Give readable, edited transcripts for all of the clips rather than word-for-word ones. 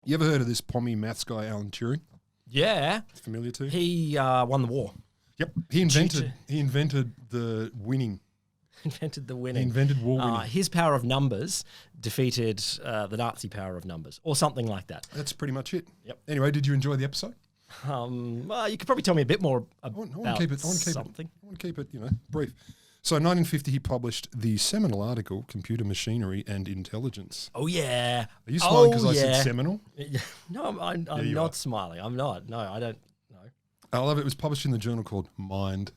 You ever heard of this pommy maths guy, Alan Turing? Yeah. Familiar to? He won the war. Yep. He invented the winning. Invented the He winning. invented war winning. His power of numbers defeated the Nazi power of numbers, or something like that. That's pretty much it. Yep. Anyway, did you enjoy the episode? Well, you could probably tell me a bit more about I want to keep it. something. I want to keep it, brief. So, in 1950, he published the seminal article, "Computer Machinery and Intelligence." Oh yeah. Are you smiling because I said seminal? No, I'm not smiling. I'm not. No, I don't. No. I love it. It was published in the journal called Mind,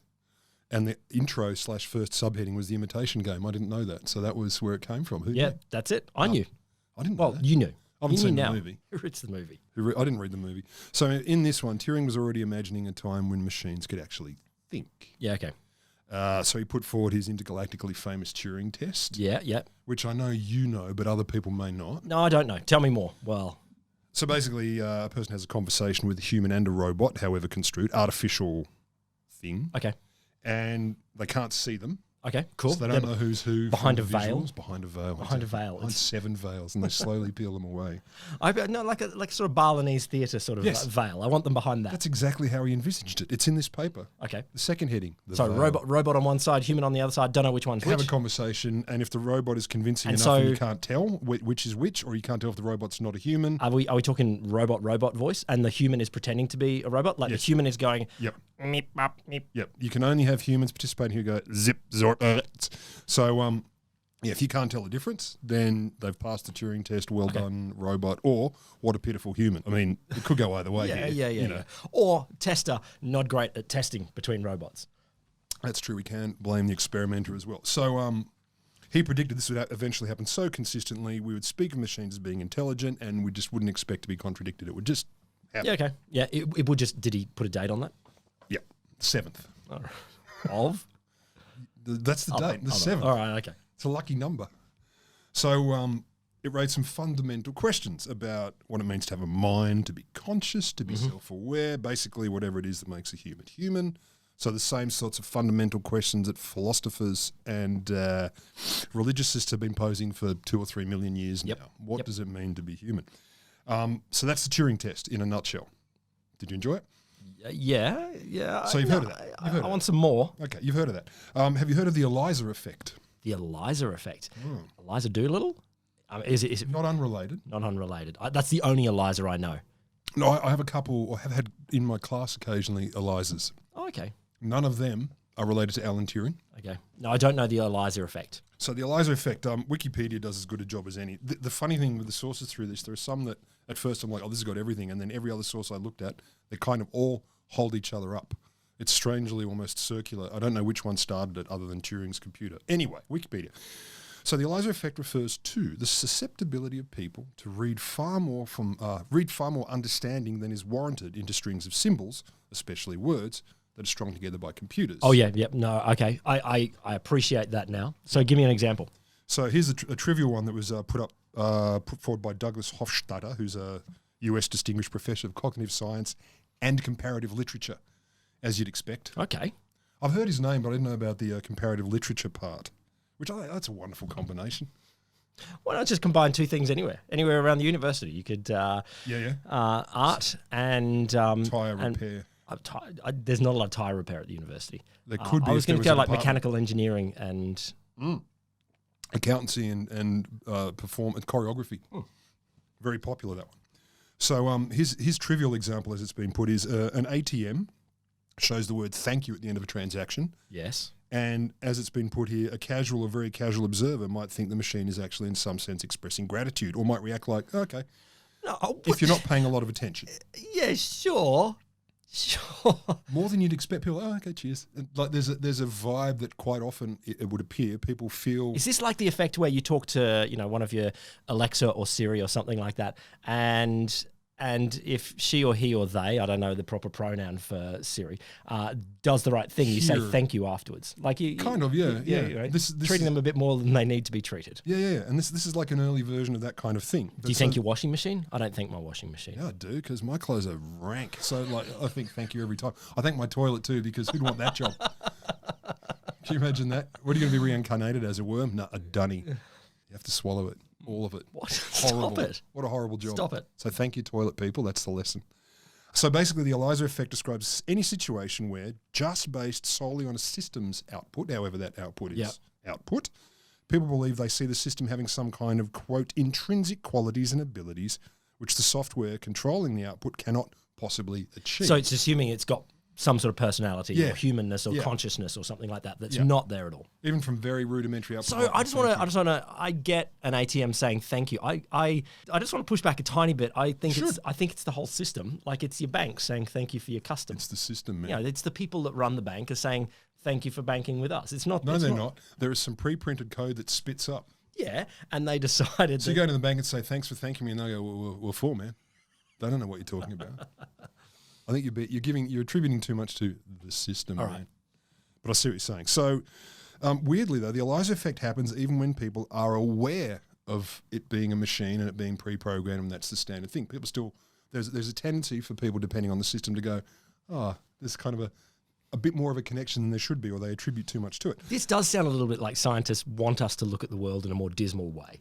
and the intro / first subheading was the Imitation Game. I didn't know that, so that was where it came from. Who knew? That's it. I knew. I didn't know that. You knew. I haven't You seen knew the now. movie. It's the movie. I didn't read the movie. So in this one, Turing was already imagining a time when machines could actually think. Yeah. Okay. So he put forward his intergalactically famous Turing Test. Yeah. Yeah. Which I know you know, but other people may not. No, I don't know. Tell me more. Well. So basically, a person has a conversation with a human and a robot, however construed, artificial thing. Okay. And they can't see them. Okay, cool. So they don't know who's who. Behind from a the veil? visuals. Behind a veil. Behind a veil. Behind 7 veils, and they slowly peel them away. Like a sort of Balinese theatre sort of veil. I want them behind that. That's exactly how he envisaged it. It's in this paper. Okay. The second heading. So veil. robot on one side, human on the other side. Don't know which one's Have which. a conversation, and if the robot is convincing And enough and so- you can't tell which is which, or you can't tell if the robot's not a human. Are we talking robot voice, and the human is pretending to be a robot? Like Yes. the human is going. Yep. Meep, bop, meep. Yep. You can only have humans participating who go zip, zor. So, if you can't tell the difference, then they've passed the Turing test. Well done, robot. Or what a pitiful human. I mean, it could go either way. Yeah. Or tester, not great at testing between robots. That's true. We can't blame the experimenter as well. So, he predicted this would eventually happen so consistently, we would speak of machines as being intelligent, and we just wouldn't expect to be contradicted. It would just happen. Yeah. Okay. Yeah. It would just. Did he put a date on that? Yeah. 7th. Of. That's the date. The 7th. All right. Okay. It's a lucky number. So it raised some fundamental questions about what it means to have a mind, to be conscious, to be self-aware, basically whatever it is that makes a human human. So the same sorts of fundamental questions that philosophers and religiousists have been posing for 2 or 3 million years now. What does it mean to be human? So that's the Turing test in a nutshell. Did you enjoy it? Yeah. So you've heard of that? I want some more. Okay, you've heard of that. Have you heard of the Eliza Effect? The Eliza Effect. Eliza Doolittle? Is it Not unrelated. not unrelated? That's the only Eliza I know. No, I have a couple, or have had in my class occasionally, Elizas. Oh, okay. None of them are related to Alan Turing. Okay. No, I don't know the Eliza Effect. So the Eliza Effect, Wikipedia does as good a job as any. The funny thing with the sources through this, there are some that at first I'm like, oh, this has got everything. And then every other source I looked at, they kind of all hold each other up. It's strangely almost circular. I don't know which one started it other than Turing's computer. Anyway, Wikipedia. So the Eliza Effect refers to the susceptibility of people to read far more understanding than is warranted into strings of symbols, especially words, that are strung together by computers. Oh, yeah. No, okay. I appreciate that now. So give me an example. So here's a trivial one that was put forward by Douglas Hofstadter, who's a US Distinguished Professor of Cognitive Science and Comparative Literature, as you'd expect. Okay. I've heard his name, but I didn't know about the comparative literature part, which I think that's a wonderful combination. Why not just combine two things anywhere around the university? You could art and Tyre and repair. There's not a lot of tire repair at the university. There could be. I was if there going to go a like department. mechanical engineering and Accountancy and choreography. Very popular, that one. So his trivial example, as it's been put, is an ATM shows the word thank you at the end of a transaction. yes. And as it's been put here, a casual or very casual observer might think the machine is actually in some sense expressing gratitude, or might react like, okay, No, if you're not paying a lot of attention. yeah, sure. More than you'd expect. People, oh, okay, cheers. And like there's a vibe that quite often it would appear people feel. Is this like the effect where you talk to, one of your Alexa or Siri or something like that, and if she or he or they, I don't know the proper pronoun for Siri, does the right thing, you say Here. thank you afterwards. Like you Kind of, yeah. right? This treating them a bit more than they need to be treated. Yeah. And this is like an early version of that kind of thing. Do you thank your washing machine? I don't thank my washing machine. Yeah, I do, because my clothes are rank. So like I think thank you every time. I thank my toilet too, because who'd want that job? Can you imagine that? What are you going to be reincarnated as, a worm? No, a dunny. You have to swallow it. All of it. What? Horrible. Stop it. What a horrible job. Stop it. So thank you, toilet people. That's the lesson. So basically, the Eliza effect describes any situation where, just based solely on a system's output, however that output is output, people believe they see the system having some kind of, quote, intrinsic qualities and abilities which the software controlling the output cannot possibly achieve. So it's assuming it's got some sort of personality Yeah. or humanness or Yeah. consciousness or something like that that's Yeah. not there at all. Even from very rudimentary output. So like I just want to. I get an ATM saying thank you. I just want to push back a tiny bit. I think it's the whole system. Like it's your bank saying thank you for your custom. It's the system, man. You know, it's the people that run the bank are saying thank you for banking with us. It's not. No, it's they're not. There is some pre-printed code that spits up. Yeah, and they decided. So you go to the bank and say thanks for thanking me, and they go, "Well, for man." They don't know what you're talking about. I think you're attributing too much to the system, All man. right. But I see what you're saying. So, weirdly though, the Eliza effect happens even when people are aware of it being a machine and it being pre-programmed, and that's the standard thing. People still there's a tendency for people, depending on the system, to go, "Oh, there's kind of a bit more of a connection than there should be," or they attribute too much to it. This does sound a little bit like scientists want us to look at the world in a more dismal way.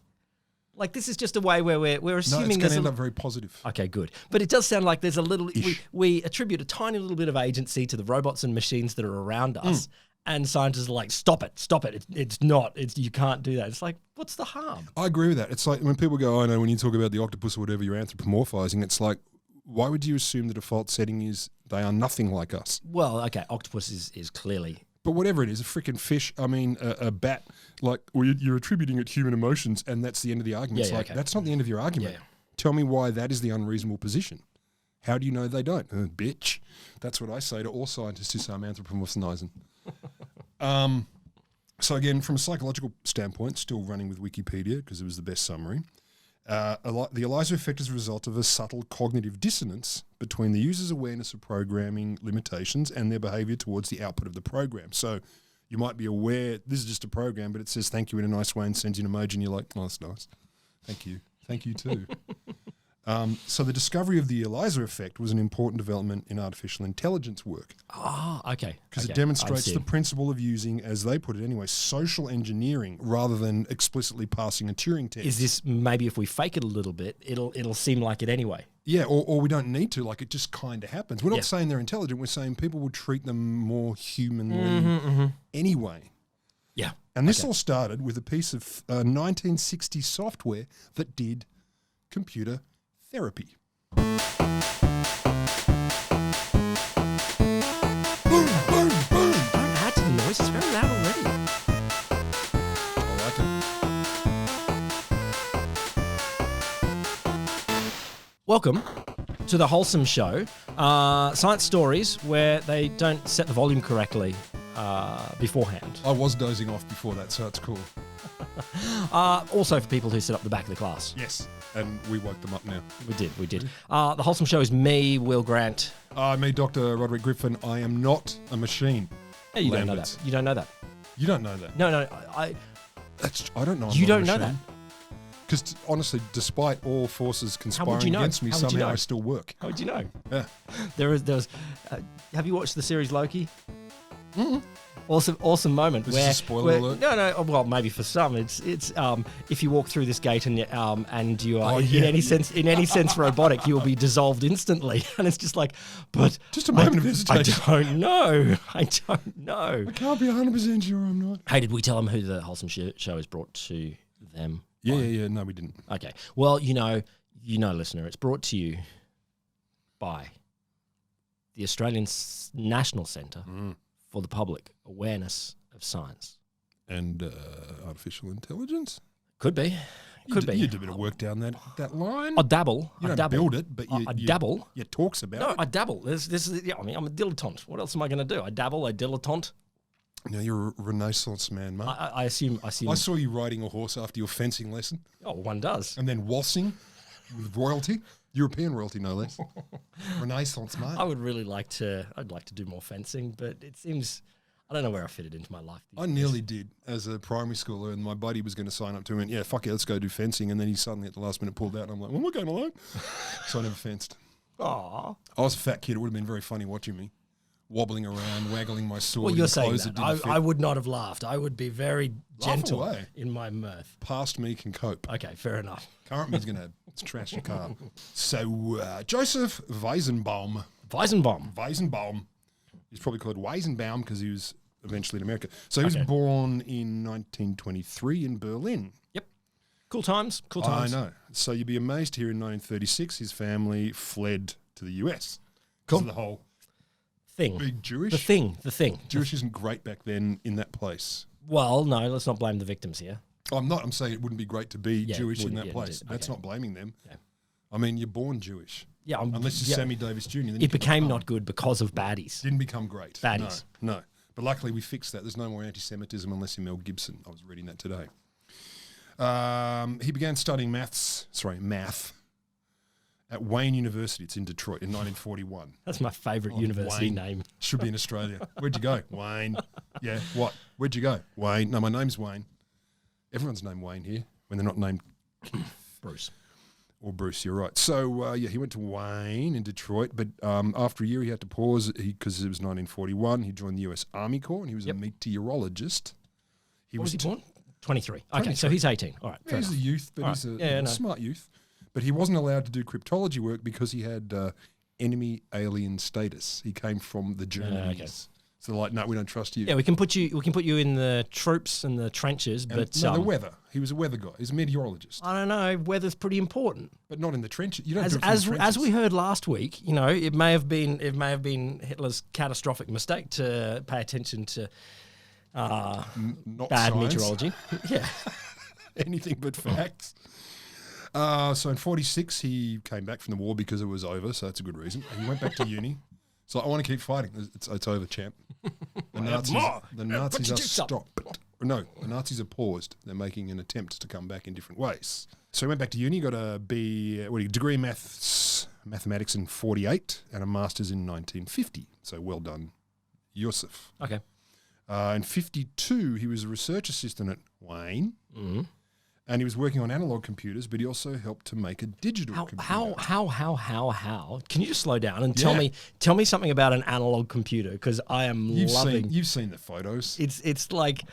Like this is just a way where we're No, assuming it's going there's to end a, up very positive. okay, good. But it does sound like there's a little we attribute a tiny little bit of agency to the robots and machines that are around us, and scientists are like, stop it, you can't do that. It's like, what's the harm? I agree with that. It's like when people go, "I know," when you talk about the octopus or whatever, you're anthropomorphizing. It's like, why would you assume the default setting is they are nothing like us? Well, okay, octopus is clearly. But whatever it is, a freaking fish, I mean, a bat, like, well, you're attributing it human emotions, and that's the end of the argument. It's like, that's not the end of your argument. Yeah. Tell me why that is the unreasonable position. How do you know they don't? Bitch. That's what I say to all scientists who say I'm anthropomorphizing. So again, from a psychological standpoint, still running with Wikipedia because it was the best summary, the Eliza effect is a result of a subtle cognitive dissonance between the user's awareness of programming limitations and their behavior towards the output of the program. So you might be aware this is just a program, but it says thank you in a nice way and sends you an emoji, and you're like, "Oh, that's nice. Thank you. Thank you too." So the discovery of the Eliza effect was an important development in artificial intelligence work. Okay. Because it demonstrates the principle of using, as they put it anyway, social engineering rather than explicitly passing a Turing test. Is this maybe if we fake it a little bit, it'll seem like it anyway? Yeah, or we don't need to. Like, it just kind of happens. We're not saying they're intelligent. We're saying people will treat them more humanly anyway. Yeah. And this all started with a piece of 1960s software that did computer therapy. Boom, boom, boom. Don't add to the noise. It's very loud already. I like it. Welcome to the Wholesome Show. Science stories where they don't set the volume correctly beforehand. I was dozing off before that, so it's cool. Also for people who sit up the back of the class. Yes. And we woke them up now. We did. The Wholesome Show is me, Will Grant. Me, Dr. Roderick Griffin. I am not a machine. Hey, you Lamberts. don't know that. You don't know that. You don't know that. No, I don't know. You don't know that. Because honestly, despite all forces conspiring against me, How would you somehow know? I still work. How would you know? Yeah. There was. Have you watched the series Loki? Awesome moment. Is this a spoiler alert? No. Well, maybe for some, it's if you walk through this gate and you are in any sense robotic, you will be dissolved instantly. And it's just like, but Just a moment of hesitation. I don't know. I can't be 100% sure I'm not. Hey, did we tell them who the Wholesome Show is brought to them? Yeah. No, we didn't. Okay. Well, you know, listener, it's brought to you by the Australian National Centre for the Public Awareness of Science. And artificial intelligence? Could be. You did a bit of work down that line. I dabble. You don't build it, but I dabble. You talks about it. I dabble. This is. I mean, I'm a dilettante. What else am I going to do? I dabble. I dilettante. No, you're a Renaissance man, mate. I assume. I saw you riding a horse after your fencing lesson. Oh, one does. And then waltzing with royalty. European royalty, no less. Renaissance, mate. I would really like to. I'd like to do more fencing, but it seems. I don't know where I fit it into my life. I nearly did as a primary schooler, and my buddy was going to sign up to it. And yeah, fuck it, let's go do fencing. And then he suddenly at the last minute pulled out, and I'm like, well, we're going alone. So I never fenced. Aww. I was a fat kid. It would have been very funny watching me. wobbling around, waggling my sword. Well, you're in saying clothes that. didn't fit. I would not have laughed. I would be very gentle away. in my mirth. Past me can cope. Okay, fair enough. Current me's going to trash your car. So Joseph Weizenbaum. Weizenbaum. He's probably called Weizenbaum because he was eventually in America. So he was Okay. born in 1923 in Berlin. Yep. Cool times. Cool times. I know. So you'd be amazed here in 1936, his family fled to the US. Cool. Because of the whole Thing. big Jewish. The thing. Jewish isn't great back then in that place. Well, no, let's not blame the victims here. I'm saying it wouldn't be great to be Yeah, Jewish in wouldn't- that yeah, place. just- That's okay. not blaming them. Yeah. I mean, you're born Jewish. Yeah, Unless you're yeah. Sammy Davis Jr. Then you It can became become- not good because of baddies. Didn't become great. Baddies. No. But luckily we fixed that. There's no more anti-Semitism unless you're Mel Gibson. I was reading that today. He began studying math at Wayne University. It's in Detroit in 1941. That's my favourite university Wayne. name. Should be in Australia. Where'd you go? Wayne. Yeah, what? Where'd you go? Wayne. No, my name's Wayne. Everyone's named Wayne here when they're not named Bruce. or Bruce, you're right. So, he went to Wayne in Detroit, but after a year he had to pause because it was 1941. He joined the US Army Corps and he was a meteorologist. What was he born? 23. Okay, so he's 18. All right, fair He's a enough. youth, but All he's a right. smart youth. But he wasn't allowed to do cryptology work because he had enemy alien status. He came from the Germans. okay. So like, no, we don't trust you. Yeah, we can put you in the troops and the trenches, And but no, the weather. He was a weather guy. He's a meteorologist, I don't know. Weather's pretty important. but not in the trenches. You don't As do it from the as trenches. we heard last week, it may have been Hitler's catastrophic mistake to pay attention to Not bad science, meteorology. Yeah. anything but facts. So in 46, he came back from the war because it was over. So that's a good reason. And he went back to uni. So I want to keep fighting. It's over, champ. The Nazis Put your are dukes up. stopped. No, the Nazis are paused. They're making an attempt to come back in different ways. So he went back to uni, got a degree in mathematics in 48 and a master's in 1950. So well done, Yusuf. Okay. In 52, he was a research assistant at Wayne. Mm-hmm. And he was working on analog computers, but he also helped to make a digital computer. How? Can you just slow down and Yeah. tell me something about an analog computer? Because I am loving. You've seen the photos. It's like,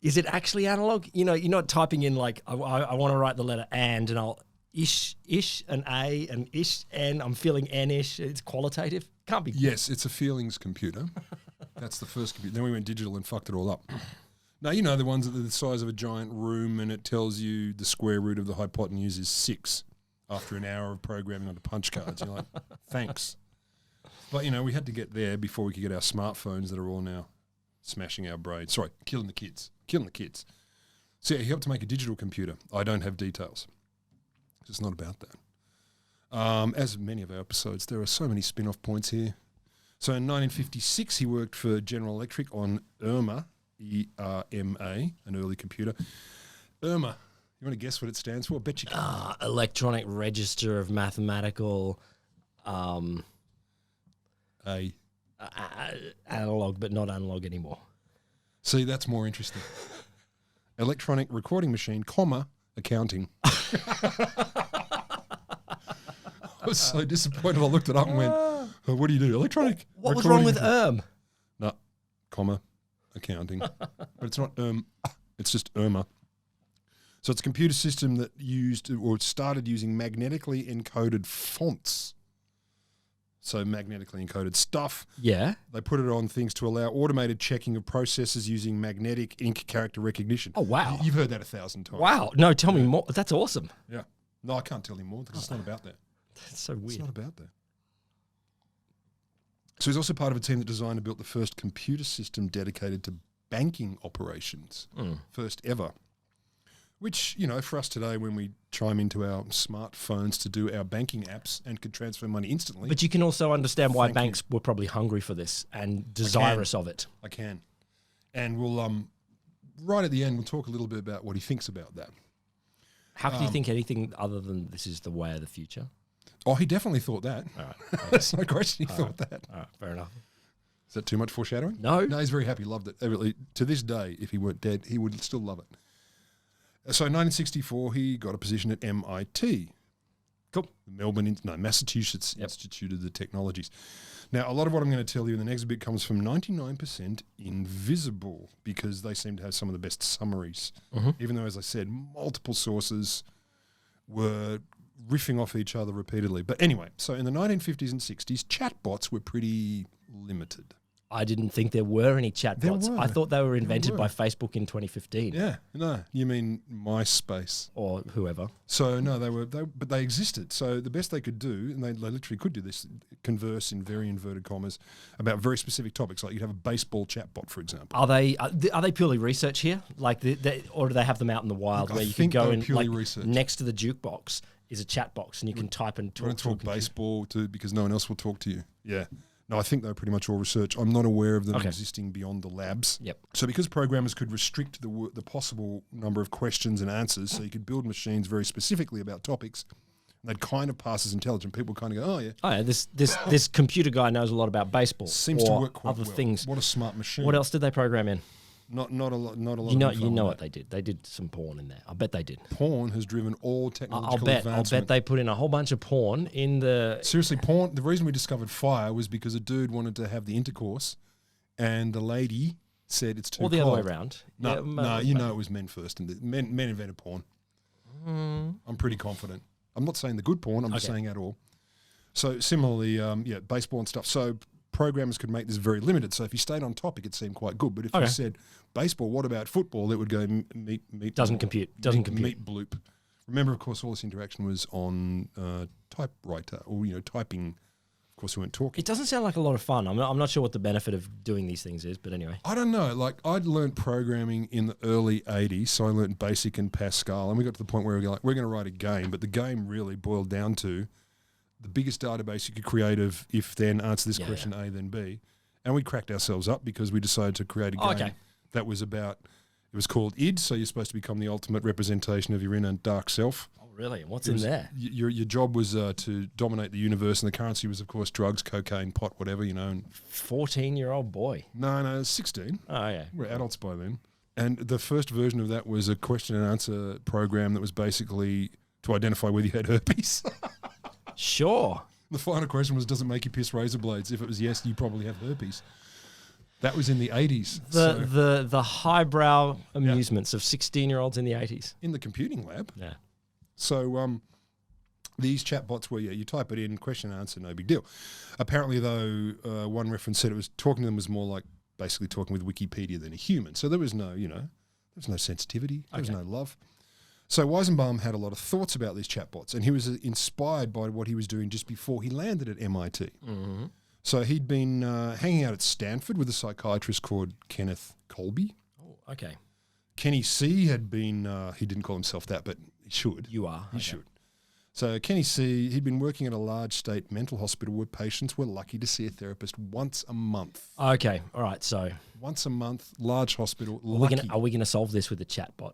is it actually analog? You're not typing in like I want to write the letter and I'll ish an A and ish and I'm feeling n-ish. It's qualitative. Can't be. Yes, it's a feelings computer. That's the first computer. Then we went digital and fucked it all up. Now, you know the ones that are the size of a giant room and it tells you the square root of the hypotenuse is 6 after an hour of programming on the punch cards. You're like, thanks. But, we had to get there before we could get our smartphones that are all now smashing our brains. Sorry, killing the kids. So, yeah, he helped to make a digital computer. I don't have details. It's not about that. As many of our episodes, there are so many spin-off points here. So in 1956, he worked for General Electric on IRMA, ERMA, an early computer. IRMA, you want to guess what it stands for? I bet you can. Electronic Register of Mathematical analog, but not analog anymore. See, that's more interesting. Electronic recording machine, accounting. I was so disappointed. I looked it up and went, oh, what do you do? Electronic What was recording wrong with No, accounting. But it's not it's just IRMA. So it's a computer system that started using magnetically encoded fonts. So magnetically encoded stuff. Yeah. They put it on things to allow automated checking of processes using magnetic ink character recognition. Oh, wow. You've heard that 1,000 times. Wow. No, tell me more. That's awesome. Yeah. No, I can't tell you more because it's not about that. That's so It's weird. not about that. So he's also part of a team that designed and built the first computer system dedicated to banking operations. First ever. Which, for us today, when we chime into our smartphones to do our banking apps and could transfer money instantly. But you can also understand why Thank you. banks were probably hungry for this and desirous of it. I can. And we'll, right at the end, we'll talk a little bit about what he thinks about that. How can you think anything other than this is the way of the future? Oh, he definitely thought that. All right. There's no question he thought that. All right. Fair enough. Is that too much foreshadowing? No. No, he's very happy, loved it. To this day, if he weren't dead, he would still love it. So in 1964, he got a position at MIT. Cool. Massachusetts Institute of the Technologies. Now, a lot of what I'm going to tell you in the next bit comes from 99% Invisible, because they seem to have some of the best summaries. Even though, as I said, multiple sources were riffing off each other repeatedly. But anyway, so in the 1950s and 60s, chatbots were pretty limited. I didn't think there were any chatbots. were. I thought they were invented by Facebook in 2015. Yeah, no, you mean MySpace. Or whoever. So no, but they existed. So the best they could do, and they literally could do this, converse in very inverted commas about very specific topics. Like you'd have a baseball chatbot, for example. Are they purely research here? Like, or do they have them out in the wild where you can go in, like, next to the jukebox is a chat box and you can type and talk. You want to talk baseball too, because no one else will talk to you. Yeah. No, I think they're pretty much all research. I'm not aware of them existing beyond the labs. Yep. So because programmers could restrict the possible number of questions and answers, so you could build machines very specifically about topics, and they'd kind of pass as intelligent. People kind of go, oh yeah, this computer guy knows a lot about baseball. Seems to work quite other well. things. What a smart machine. What else did they program in? Not a lot. You know what they did. They did some porn in there. I bet they did. Porn has driven all technological I'll advancement. bet they put in a whole bunch of porn in the... Seriously, porn, the reason we discovered fire was because a dude wanted to have the intercourse and the lady said it's too cold. Or the other way around. No, it was men first. And men invented porn. I'm pretty confident. I'm not saying the good porn. I'm just saying at all. So similarly, baseball and stuff. So programmers could make this very limited. So if you stayed on topic, it seemed quite good. But if you said baseball, what about football? It would go meet. Doesn't compute. Meet bloop. Remember, of course, all this interaction was on typewriter or typing. Of course, we weren't talking. It doesn't sound like a lot of fun. I'm not sure what the benefit of doing these things is, but anyway. I don't know. Like, I'd learned programming in the early 80s, so I learned BASIC and Pascal, and we got to the point where we were like, we're going to write a game, but the game really boiled down to the biggest database you could create of if then answer this question A, then B. And we cracked ourselves up because we decided to create a game that was about, it was called id, so you're supposed to become the ultimate representation of your inner dark self. Oh, really? What's in there? Your job was to dominate the universe, and the currency was, of course, drugs, cocaine, pot, whatever, And 14-year-old boy. No, 16. Oh, yeah. We're adults by then. And the first version of that was a question and answer program that was basically to identify whether you had herpes. Sure. The final question was, does it make you piss razor blades? If it was yes, you probably have herpes. That was in the 80s. The highbrow amusements of 16-year-olds in the 80s. In the computing lab. Yeah. So these chatbots were, you type it in, question and answer, no big deal. Apparently, though, one reference said it was talking to them was more like basically talking with Wikipedia than a human. So there was no, there was no sensitivity. There was no love. So Weizenbaum had a lot of thoughts about these chatbots, and he was inspired by what he was doing just before he landed at MIT. Mm-hmm. So he'd been hanging out at Stanford with a psychiatrist called Kenneth Colby. Oh, okay. Kenny C had been, he didn't call himself that, but he should. You are. He should. So Kenny C, he'd been working at a large state mental hospital where patients were lucky to see a therapist once a month. Okay, all right, so. Once a month, large hospital, Are we gonna solve this with a chatbot?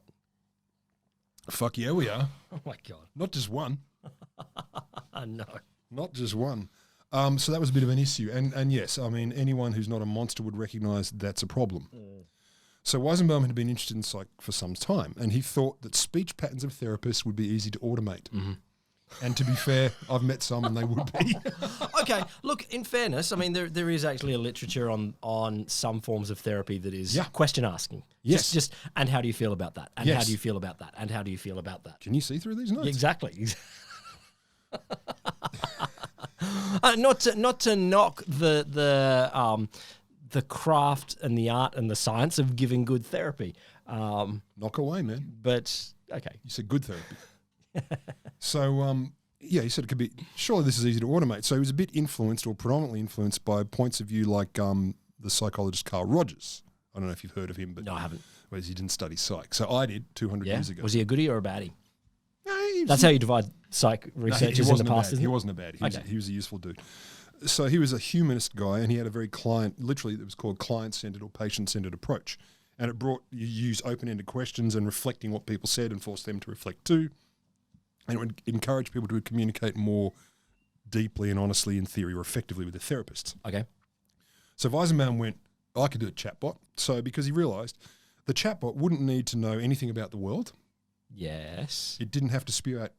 Fuck yeah, we are. Oh my God. Not just one. No. Not just one. So that was a bit of an issue. And yes, I mean, anyone who's not a monster would recognize that's a problem. Mm. So Weizenbaum had been interested in psych for some time, and he thought that speech patterns of therapists would be easy to automate. Mm-hmm. And to be fair, I've met some and they would be. Okay, look, in fairness, I mean, there is actually a literature on some forms of therapy that is question asking. Yes. Just, and how do you feel about that? And how do you feel about that? And how do you feel about that? Can you see through these notes? Exactly. Not to knock the craft and the art and the science of giving good therapy. Knock away, man. But, okay. You said good therapy. So, he said it could be, surely this is easy to automate. So he was a bit influenced, or predominantly influenced, by points of view like the psychologist Carl Rogers. I don't know if you've heard of him, but no, I haven't. Whereas he didn't study psych. So I did 200 years ago. Was he a goodie or a baddie? No, that's how you divide psych researchers in the past, isn't it? He wasn't a baddie. He was a useful dude. So he was a humanist guy, and he had a very literally it was called client-centered or patient-centered approach. And it brought, you use open-ended questions and reflecting what people said and force them to reflect too. And it would encourage people to communicate more deeply and honestly, in theory, or effectively with their therapists. Okay. So Weizenbaum went, I could do a chatbot. So because he realised the chatbot wouldn't need to know anything about the world. Yes. It didn't have to spew out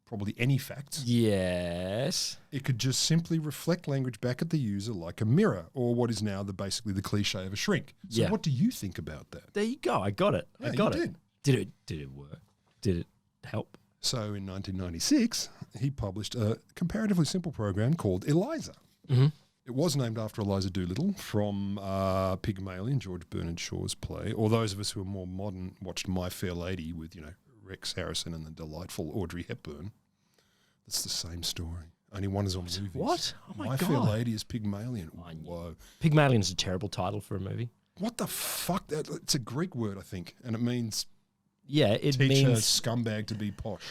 probably any facts. Yes. It could just simply reflect language back at the user like a mirror, or what is now basically the cliche of a shrink. So Yeah. what do you think about that? There you go. I got it. Yeah, I got you it. Did it work? Did it help? So in 1996, he published a comparatively simple program called Eliza. Mm-hmm. It was named after Eliza Doolittle from Pygmalion, George Bernard Shaw's play. Or those of us who are more modern watched My Fair Lady with, Rex Harrison and the delightful Audrey Hepburn. It's the same story. Only one is on movies. What? Oh my God. Fair Lady is Pygmalion. Whoa. Pygmalion's a terrible title for a movie. What the fuck? It's a Greek word, I think, and it means Yeah, it teach means... a scumbag to be posh.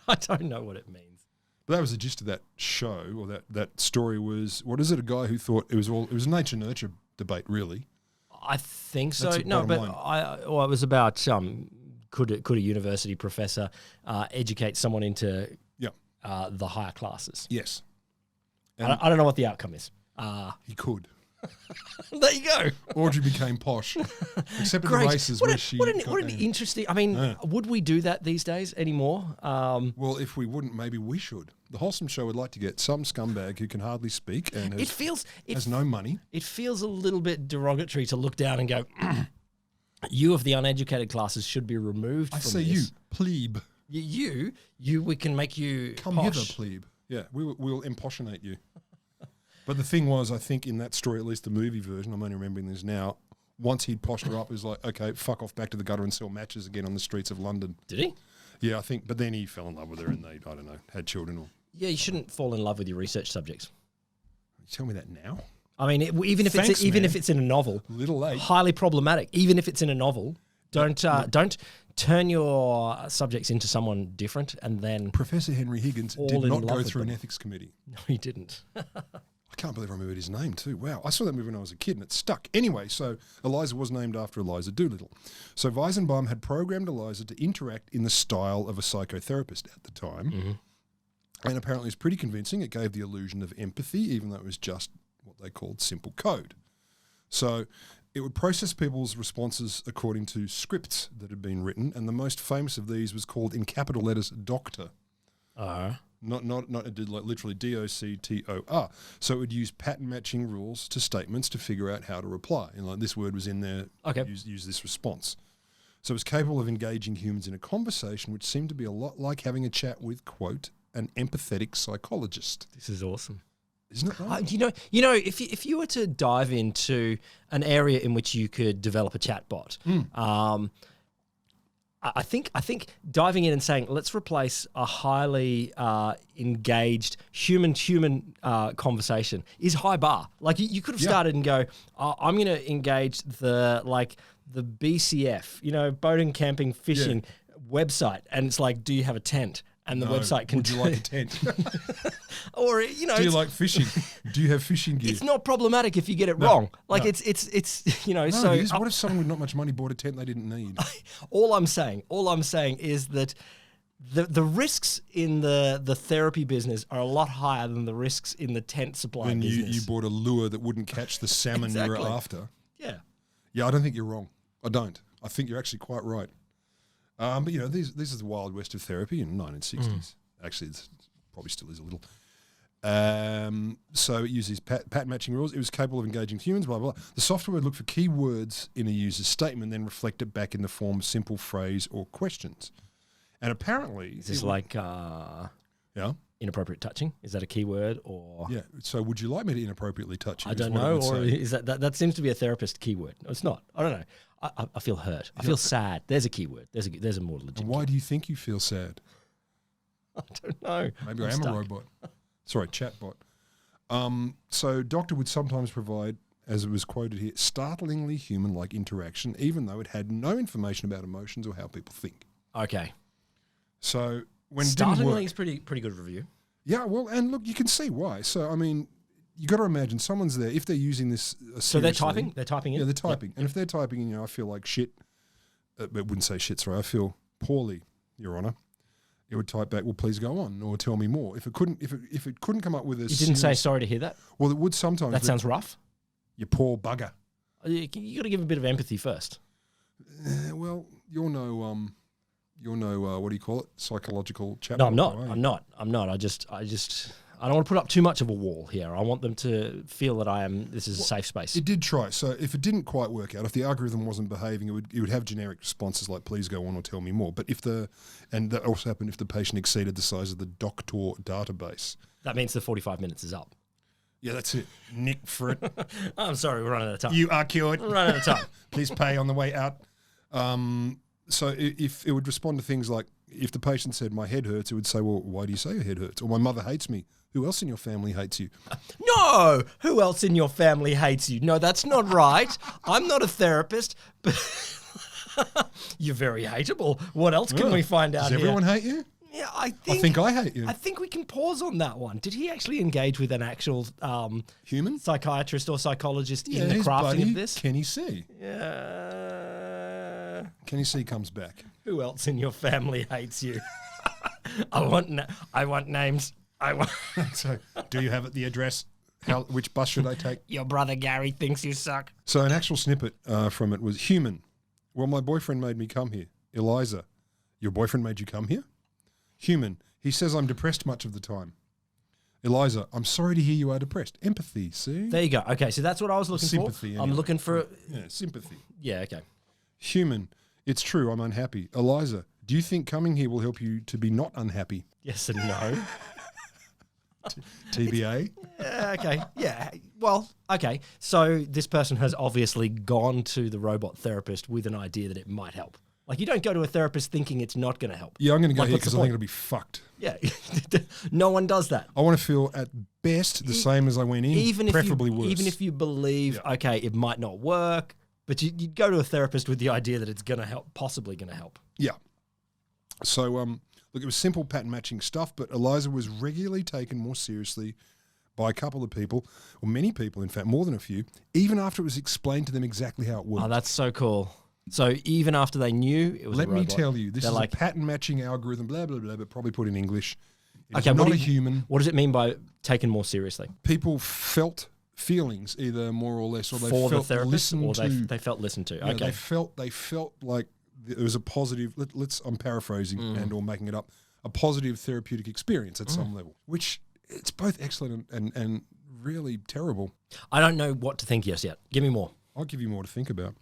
I don't know what it means. But that was the gist of that show, or that story was, what is it, a guy who thought it was a nature-nurture debate, really. I think so. That's it, No, but bottom it was about could a university professor educate someone into the higher classes? Yes. I don't know what the outcome is. He could. There you go. Audrey became posh. Except in the Great. races What where an, she... what an got interesting... I mean, Yeah. would we do that these days anymore? Well, if we wouldn't, maybe we should. The Wholesome Show would like to get some scumbag who can hardly speak and has no money. It feels a little bit derogatory to look down and go, you of the uneducated classes should be removed I from say this. plebe. You, we can make you Come posh. hither, plebe. Yeah, we'll imposionate you. But the thing was, I think in that story, at least the movie version, I'm only remembering this now, once he'd poshed her up, it was like, okay, fuck off back to the gutter and sell matches again on the streets of London. Did he? Yeah, I think, but then he fell in love with her and they, I don't know, had children or... Yeah, you shouldn't fall in love with your research subjects. You tell me that now? I mean, even if it's in a novel, Little late. highly problematic. Even if it's in a novel, don't turn your subjects into someone different and then... Professor Henry Higgins Fall did in not love go with through them. an ethics committee. No, he didn't. I can't believe I remembered his name too. Wow. I saw that movie when I was a kid and it stuck. Anyway, so Eliza was named after Eliza Doolittle. So Weizenbaum had programmed Eliza to interact in the style of a psychotherapist at the time. Mm-hmm. And apparently it's pretty convincing. It gave the illusion of empathy, even though it was just what they called simple code. So it would process people's responses according to scripts that had been written. And the most famous of these was called, in capital letters, Doctor. Not it did like literally DOCTOR. So it would use pattern matching rules to statements to figure out how to reply. And like this word was in there, Okay. use this response. So it was capable of engaging humans in a conversation, which seemed to be a lot like having a chat with, quote, an empathetic psychologist. This is awesome. Isn't it right? You know, if you were to dive into an area in which you could develop a chatbot, I think diving in and saying, let's replace a highly engaged human conversation is high bar. Like you could have started and go, I'm going to engage the BCF, boating, camping, fishing website, and it's like, do you have a tent? And the website can. Would you like a tent? Or do you like fishing? Do you have fishing gear? It's not problematic if you get it wrong. Like it's No, so. it is. What if someone with not much money bought a tent they didn't need? All I'm saying is that the risks in the therapy business are a lot higher than the risks in the tent supply When business. you bought a lure that wouldn't catch the salmon you were after. Yeah. Yeah, I don't think you're wrong. I don't. I think you're actually quite right. But this is the wild west of therapy in the 1960s. Actually, it probably still is a little. So it uses pattern matching rules. It was capable of engaging humans, blah, blah, blah. The software would look for keywords in a user's statement, then reflect it back in the form of simple phrase or questions. And apparently... Is this like inappropriate touching? Is that a keyword or... Yeah. So would you like me to inappropriately touch you? I don't know. Or is that seems to be a therapist keyword. No, it's not. I don't know. I feel hurt. I feel sad. There's a keyword. There's a more legit. And why do you think you feel sad? I don't know. Maybe I am a robot. Sorry, chatbot. So Doctor would sometimes provide, as it was quoted here, startlingly human-like interaction, even though it had no information about emotions or how people think. Okay. So when startlingly is pretty good review. Yeah, well, and look, you can see why. So I mean, you got to imagine someone's there if they're using this. So they're typing. They're typing in. Yeah, they're typing, and if they're typing in, I feel like shit. But wouldn't say shit. Sorry, I feel poorly, Your Honour. It would type back, well, please go on, or tell me more. If it couldn't come up with a... You didn't say sorry to hear that? Well, it would sometimes. That sounds rough. You poor bugger. You got to give a bit of empathy first. Well, you're no You're no, what do you call it? Psychological chatbot. No, I'm not. are you? I'm not. I don't want to put up too much of a wall here. I want them to feel that this is a safe space. It did try. So if it didn't quite work out, if the algorithm wasn't behaving, it would have generic responses like "please go on" or "tell me more." But and that also happened if the patient exceeded the size of the doctor database. That means the 45 minutes is up. Yeah, that's it. Nick for it. I'm sorry, we're running out of time. You are cured. We're running out of time. Please pay on the way out. So if it would respond to things like, if the patient said, "my head hurts," it would say, "well, why do you say your head hurts?" Or "my mother hates me." Who else in your family hates you? No! Who else in your family hates you? No, that's not right. I'm not a therapist, but you're very hateable. What else can we find out Does here? everyone hate you? Yeah, I I hate you. I think we can pause on that one. Did he actually engage with an actual Human? psychiatrist or psychologist in the his crafting buddy, of this? Kenny C. Yeah. Kenny C comes back. Who else in your family hates you? I want names. So, do you have the address? Which bus should I take? Your brother Gary thinks you suck. So an actual snippet from it was human. Well, my boyfriend made me come here. Eliza, your boyfriend made you come here? Human. He says I'm depressed much of the time. Eliza, I'm sorry to hear you are depressed. Empathy, see? There you go. Okay, so that's what I was looking Sympathy, for. I'm anyway. looking for... Yeah, sympathy. Yeah, okay. Human. It's true, I'm unhappy. Eliza, do you think coming here will help you to be not unhappy? Yes and no. TBA? Yeah, okay. Yeah. Well, okay. So this person has obviously gone to the robot therapist with an idea that it might help. Like, you don't go to a therapist thinking it's not going to help. Yeah, I'm going to go Like, here what's the because I think point? it'll be fucked. Yeah. No one does that. I want to feel at best the same as I went in, preferably worse. Even if you believe, Yeah. okay, it might not work, but you go to a therapist with the idea that it's going to help, possibly going to help. Yeah. So, look, it was simple pattern matching stuff, but Eliza was regularly taken more seriously by a couple of people, or many people, in fact, more than a few, even after it was explained to them exactly how it worked. Oh, that's so cool. So even after they knew it was Let a me robot, tell you, this they're is like, a pattern matching algorithm, blah, blah, blah, but probably put in English. It's okay, not a human. What does it mean by taken more seriously? People felt feelings, either more or less, or they For the felt therapist, or listened to. they felt listened to. Yeah, Okay. they felt like it was a positive. I'm paraphrasing and or making it up. A positive therapeutic experience at some level, which it's both excellent and really terrible. I don't know what to think just yet. Give me more. I'll give you more to think about.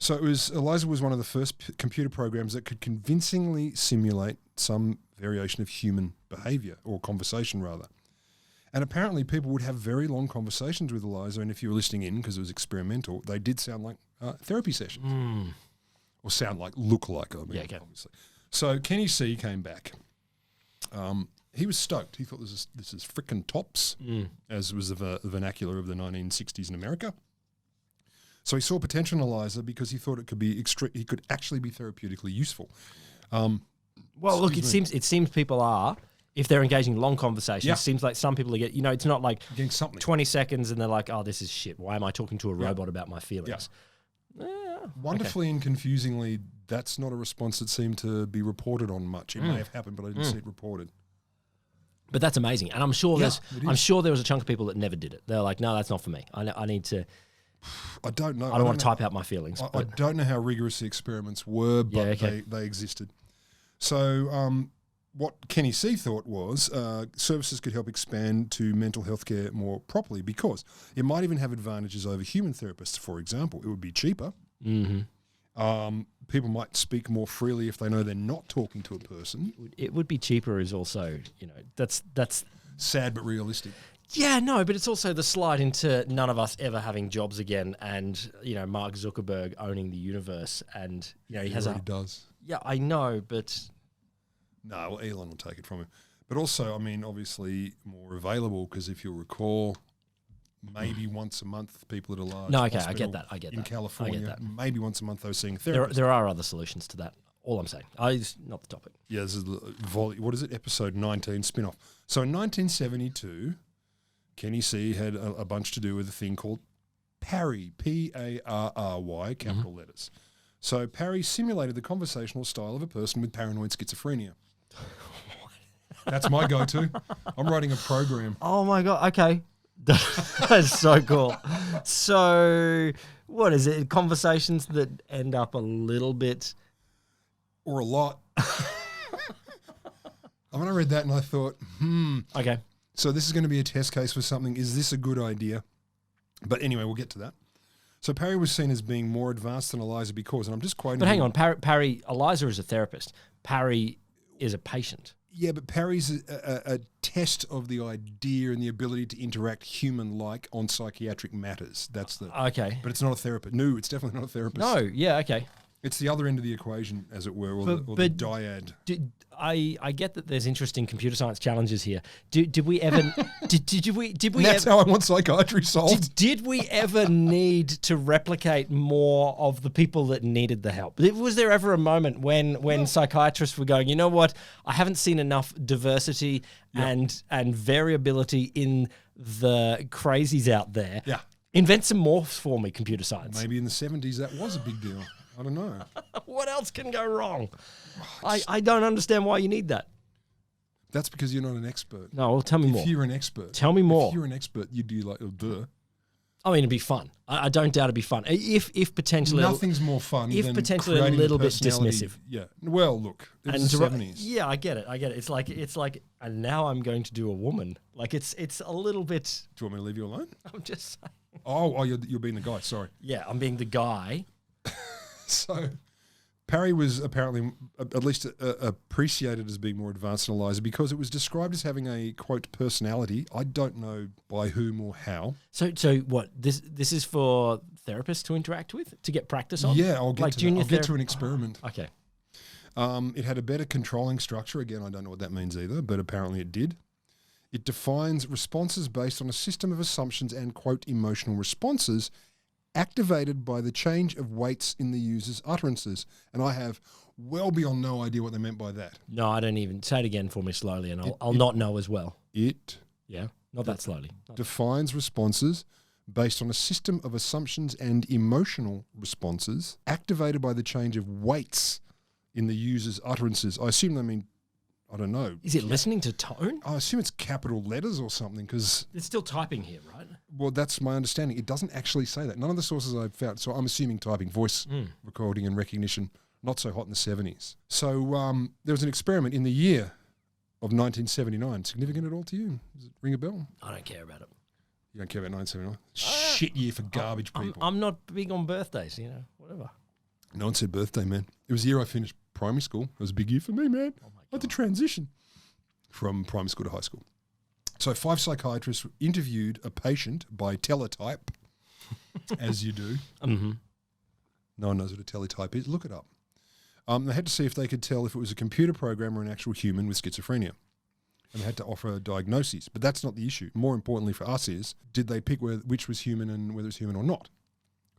So Eliza was one of the first computer programs that could convincingly simulate some variation of human behavior, or conversation rather. And apparently people would have very long conversations with Eliza, and if you were listening in, because it was experimental, they did sound like therapy sessions. Or look like, I mean, Yeah, okay. obviously. So Kenny C came back. He was stoked. He thought this is frickin' tops, as was the vernacular of the 1960s in America. So he saw potential in Eliza because he thought it could be he could actually be therapeutically useful. Well, look, it seems people are, if they're engaging in long conversations, Yeah. it seems like some people are it's not like Getting something. 20 seconds and they're like, oh, this is shit. Why am I talking to a robot about my feelings? Wonderfully and confusingly, that's not a response that seemed to be reported on much. It may have happened, but I didn't see it reported. But that's amazing. And I'm sure Yeah, it I'm is. sure there was a chunk of people that never did it. They're like, no, that's not for me. I need to, I don't know. I don't want to type out my feelings. I but don't know how rigorous the experiments were, but Yeah, okay. they existed. So what Kenny C thought was services could help expand to mental health care more properly, because it might even have advantages over human therapists. For example, it would be cheaper. People might speak more freely if they know they're not talking to a person. it would be cheaper is also, that's Sad but realistic. yeah, no, but it's also the slide into none of us ever having jobs again, and Mark Zuckerberg owning the universe, and he has already does. Yeah, I know, but No, well, Elon will take it from him. But also, I mean, obviously more available, because if you'll recall, maybe once a month people at a large No, okay, I hospital get that, I get in that. California, I get that. maybe once a month they were seeing a there therapist. there are other solutions to that. All I'm saying, it's not the topic. Yeah, this is what is it? Episode 19 spin-off. So in 1972, Kenny C had a bunch to do with a thing called Parry, P-A-R-R-Y, capital letters. So Parry simulated the conversational style of a person with paranoid schizophrenia. That's my go-to. I'm writing a program. Oh my god! Okay, that's so cool. So, what is it? Conversations that end up a little bit. Or a lot. When I read that and I thought, Okay. so this is going to be a test case for something. Is this a good idea? But anyway, we'll get to that. So Parry was seen as being more advanced than Eliza because, and I'm just quoting. But hang on, Parry, Eliza is a therapist. Parry is a patient. Yeah, but Parry's a test of the idea and the ability to interact human-like on psychiatric matters. That's the Okay. But it's not a therapist. No, it's definitely not a therapist. No, yeah, okay. It's the other end of the equation, as it were, or the dyad. I get that there's interesting computer science challenges here. Did we ever? did we? That's how I want psychiatry solved. Did we ever need to replicate more of the people that needed the help? Was there ever a moment when psychiatrists were going, you know what? I haven't seen enough diversity and variability in the crazies out there. Yeah. Invent some morphs for me, computer science. Maybe in the 70s that was a big deal. I don't know. What else can go wrong? I don't understand why you need that. That's because you're not an expert. No, well, tell me more. If you're an expert. Tell me more. If you're an expert, you'd be like, oh, duh. I mean, it'd be fun. I don't doubt it'd be fun. If potentially... Nothing's more fun if than potentially a creating little bit personality. dismissive. Yeah. Well, look, it was the 70s. Yeah, I get it. It's like, and now I'm going to do a woman. Like, it's a little bit... Do you want me to leave you alone? I'm just saying. Oh, you're being the guy. Sorry. Yeah, I'm being the guy. So, Parry was apparently at least appreciated as being more advanced than Eliza because it was described as having a, quote, personality. I don't know by whom or how. So what? This is for therapists to interact with, to get practice on? Yeah, I'll get like to that. junior I'll get to an experiment. Okay. It had a better controlling structure. Again, I don't know what that means either, but apparently it did. It defines responses based on a system of assumptions and, quote, emotional responses activated by the change of weights in the user's utterances. And I have well beyond no idea what they meant by that. No, I don't even. Say it again for me slowly and I'll not know as well. Yeah, not that slowly. Defines responses based on a system of assumptions and emotional responses activated by the change of weights in the user's utterances. I assume they mean, I don't know. Is it listening to tone? I assume it's capital letters or something because... It's still typing here, right? Well, that's my understanding. It doesn't actually say that. None of the sources I've found, so I'm assuming typing, voice recording and recognition, not so hot in the 70s. So there was an experiment in the year of 1979. Significant at all to you? Does it ring a bell? I don't care about it. You don't care about 1979? Shit year for garbage people. I'm not big on birthdays, whatever. No one said birthday, man. It was the year I finished primary school. It was a big year for me, man. Oh my God. I had to transition from primary school to high school. So 5 psychiatrists interviewed a patient by teletype, as you do. Mm-hmm. No one knows what a teletype is. Look it up. They had to see if they could tell if it was a computer program or an actual human with schizophrenia. And they had to offer diagnoses. But that's not the issue. More importantly for us is, did they pick which was human and whether it's human or not?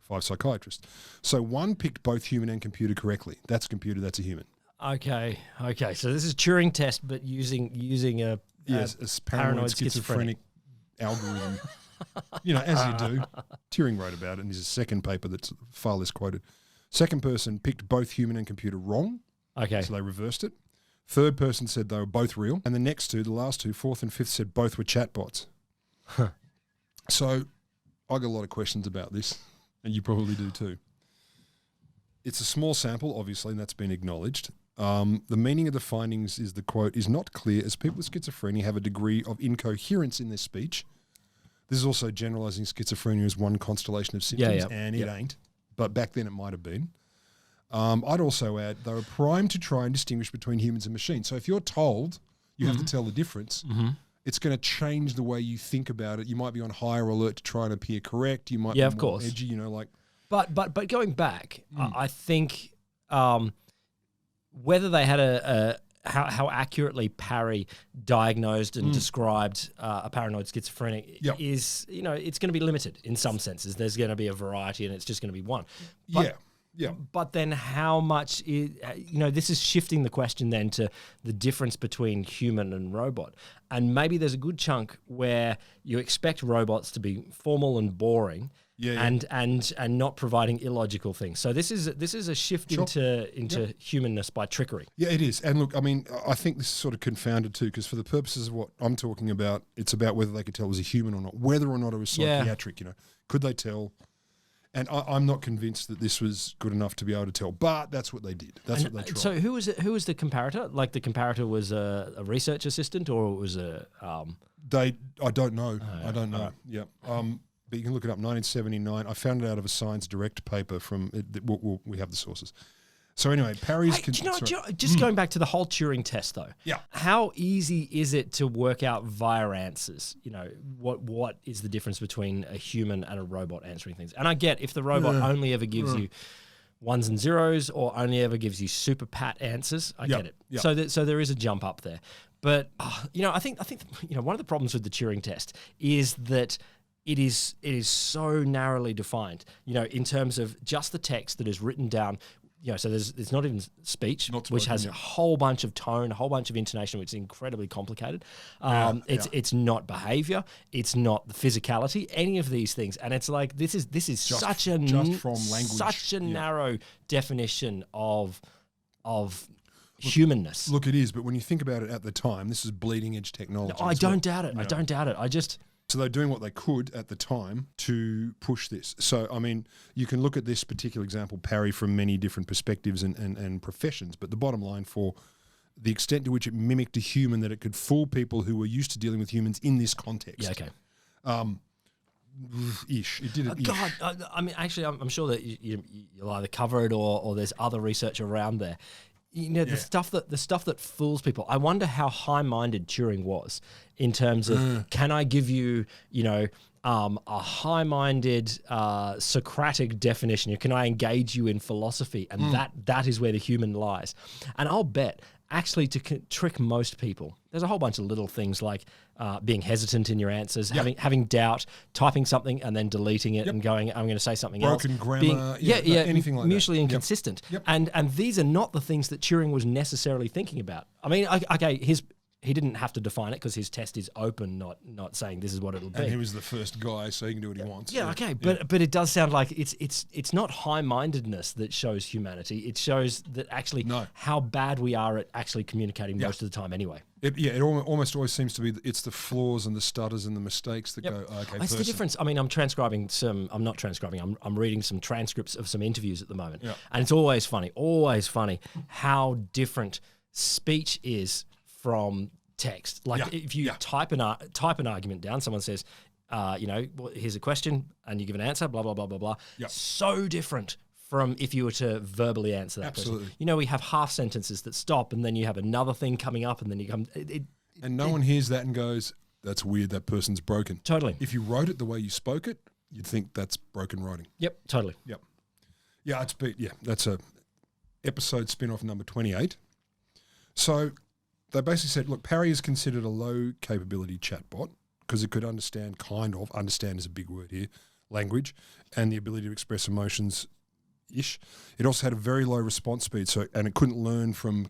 5 psychiatrists. So one picked both human and computer correctly. That's a computer, that's a human. Okay. So this is Turing Test, but using a paranoid schizophrenic algorithm. As you do. Turing wrote about it, and there's a second paper that's far less quoted. Second person picked both human and computer wrong. Okay. So they reversed it. Third person said they were both real. And the next two, the last two, fourth and fifth, said both were chatbots. Huh. So I got a lot of questions about this, and you probably do too. It's a small sample, obviously, and that's been acknowledged. The meaning of the findings is the quote is not clear as people with schizophrenia have a degree of incoherence in their speech. This is also generalizing schizophrenia as one constellation of symptoms, and it ain't. But back then it might have been. I'd also add they were primed to try and distinguish between humans and machines. So if you're told you have to tell the difference, it's going to change the way you think about it. You might be on higher alert to try and appear correct. You might be more edgy, But going back, I think whether they had how accurately Parry diagnosed and described a paranoid schizophrenic is, it's going to be limited in some senses. There's going to be a variety and it's just going to be one. But, But then how much is, this is shifting the question then to the difference between human and robot. And maybe there's a good chunk where you expect robots to be formal and boring. And not providing illogical things. So this is a shift into humanness by trickery. Yeah, it is. And look, I mean, I think this is sort of confounded too, because for the purposes of what I'm talking about, it's about whether they could tell it was a human or not, whether or not it was psychiatric. Could they tell? And I'm not convinced that this was good enough to be able to tell, but that's what they did. That's what they tried. So who was it? Who was the comparator? Like the comparator was a research assistant, or it was a I don't know. I don't know. Right. Yeah. But you can look it up. 1979. I found it out of a Science Direct paper from. We have the sources. So anyway, Parry's. Just going back to the whole Turing test, though. Yeah. How easy is it to work out via answers? You know, what is the difference between a human and a robot answering things? And I get if the robot only ever gives you ones and zeros, or only ever gives you super pat answers. I get it. Yep. So there is a jump up there. But I think one of the problems with the Turing test is that it is so narrowly defined. You know, in terms of just the text that is written down. You know, so there's not even speech, which has a whole bunch of tone, a whole bunch of intonation, which is incredibly complicated. It's not behavior, it's not the physicality, any of these things, and it's like this is such a narrow definition of humanness. Look, it is, but when you think about it at the time, this is bleeding edge technology. No, I don't doubt it. I don't doubt it. So they're doing what they could at the time to push this. So, I mean, you can look at this particular example, Parry, from many different perspectives and professions. But the bottom line, for the extent to which it mimicked a human, that it could fool people who were used to dealing with humans in this context. Yeah, okay. It did it. God, I mean, actually, I'm sure that you'll either cover it or there's other research around there. You know, the stuff that fools people. I wonder how high-minded Turing was in terms of can I give you, a high-minded Socratic definition? Can I engage you in philosophy? And that is where the human lies. And I'll bet, actually, to trick most people, there's a whole bunch of little things like being hesitant in your answers, having doubt, typing something and then deleting it and going, I'm going to say something else. Broken grammar, anything like that. Mutually inconsistent. Yep. And these are not the things that Turing was necessarily thinking about. I mean, okay, he didn't have to define it because his test is open, not saying this is what it'll be. And he was the first guy, so he can do what he wants. Yeah, okay, but it does sound like it's not high-mindedness that shows humanity. It shows that actually how bad we are at actually communicating most of the time anyway. It almost always seems to be it's the flaws and the stutters and the mistakes that go, okay, that's the difference. I mean, I'm not transcribing, I'm reading some transcripts of some interviews at the moment. Yeah. And it's always funny how different speech is from text. Like if you type an argument down, someone says, here's a question, and you give an answer, blah, blah, blah, blah, blah. Yep. So different from if you were to verbally answer that person. You know, we have half sentences that stop, and then you have another thing coming up, and then you come... And no one hears that and goes, that's weird, that person's broken. Totally. If you wrote it the way you spoke it, you'd think that's broken writing. Yep, totally. Yep. Yeah, that's a episode spin-off number 28. So... they basically said, look, Parry is considered a low-capability chatbot because it could understand is a big word here, language, and the ability to express emotions-ish. It also had a very low response speed, and it couldn't learn from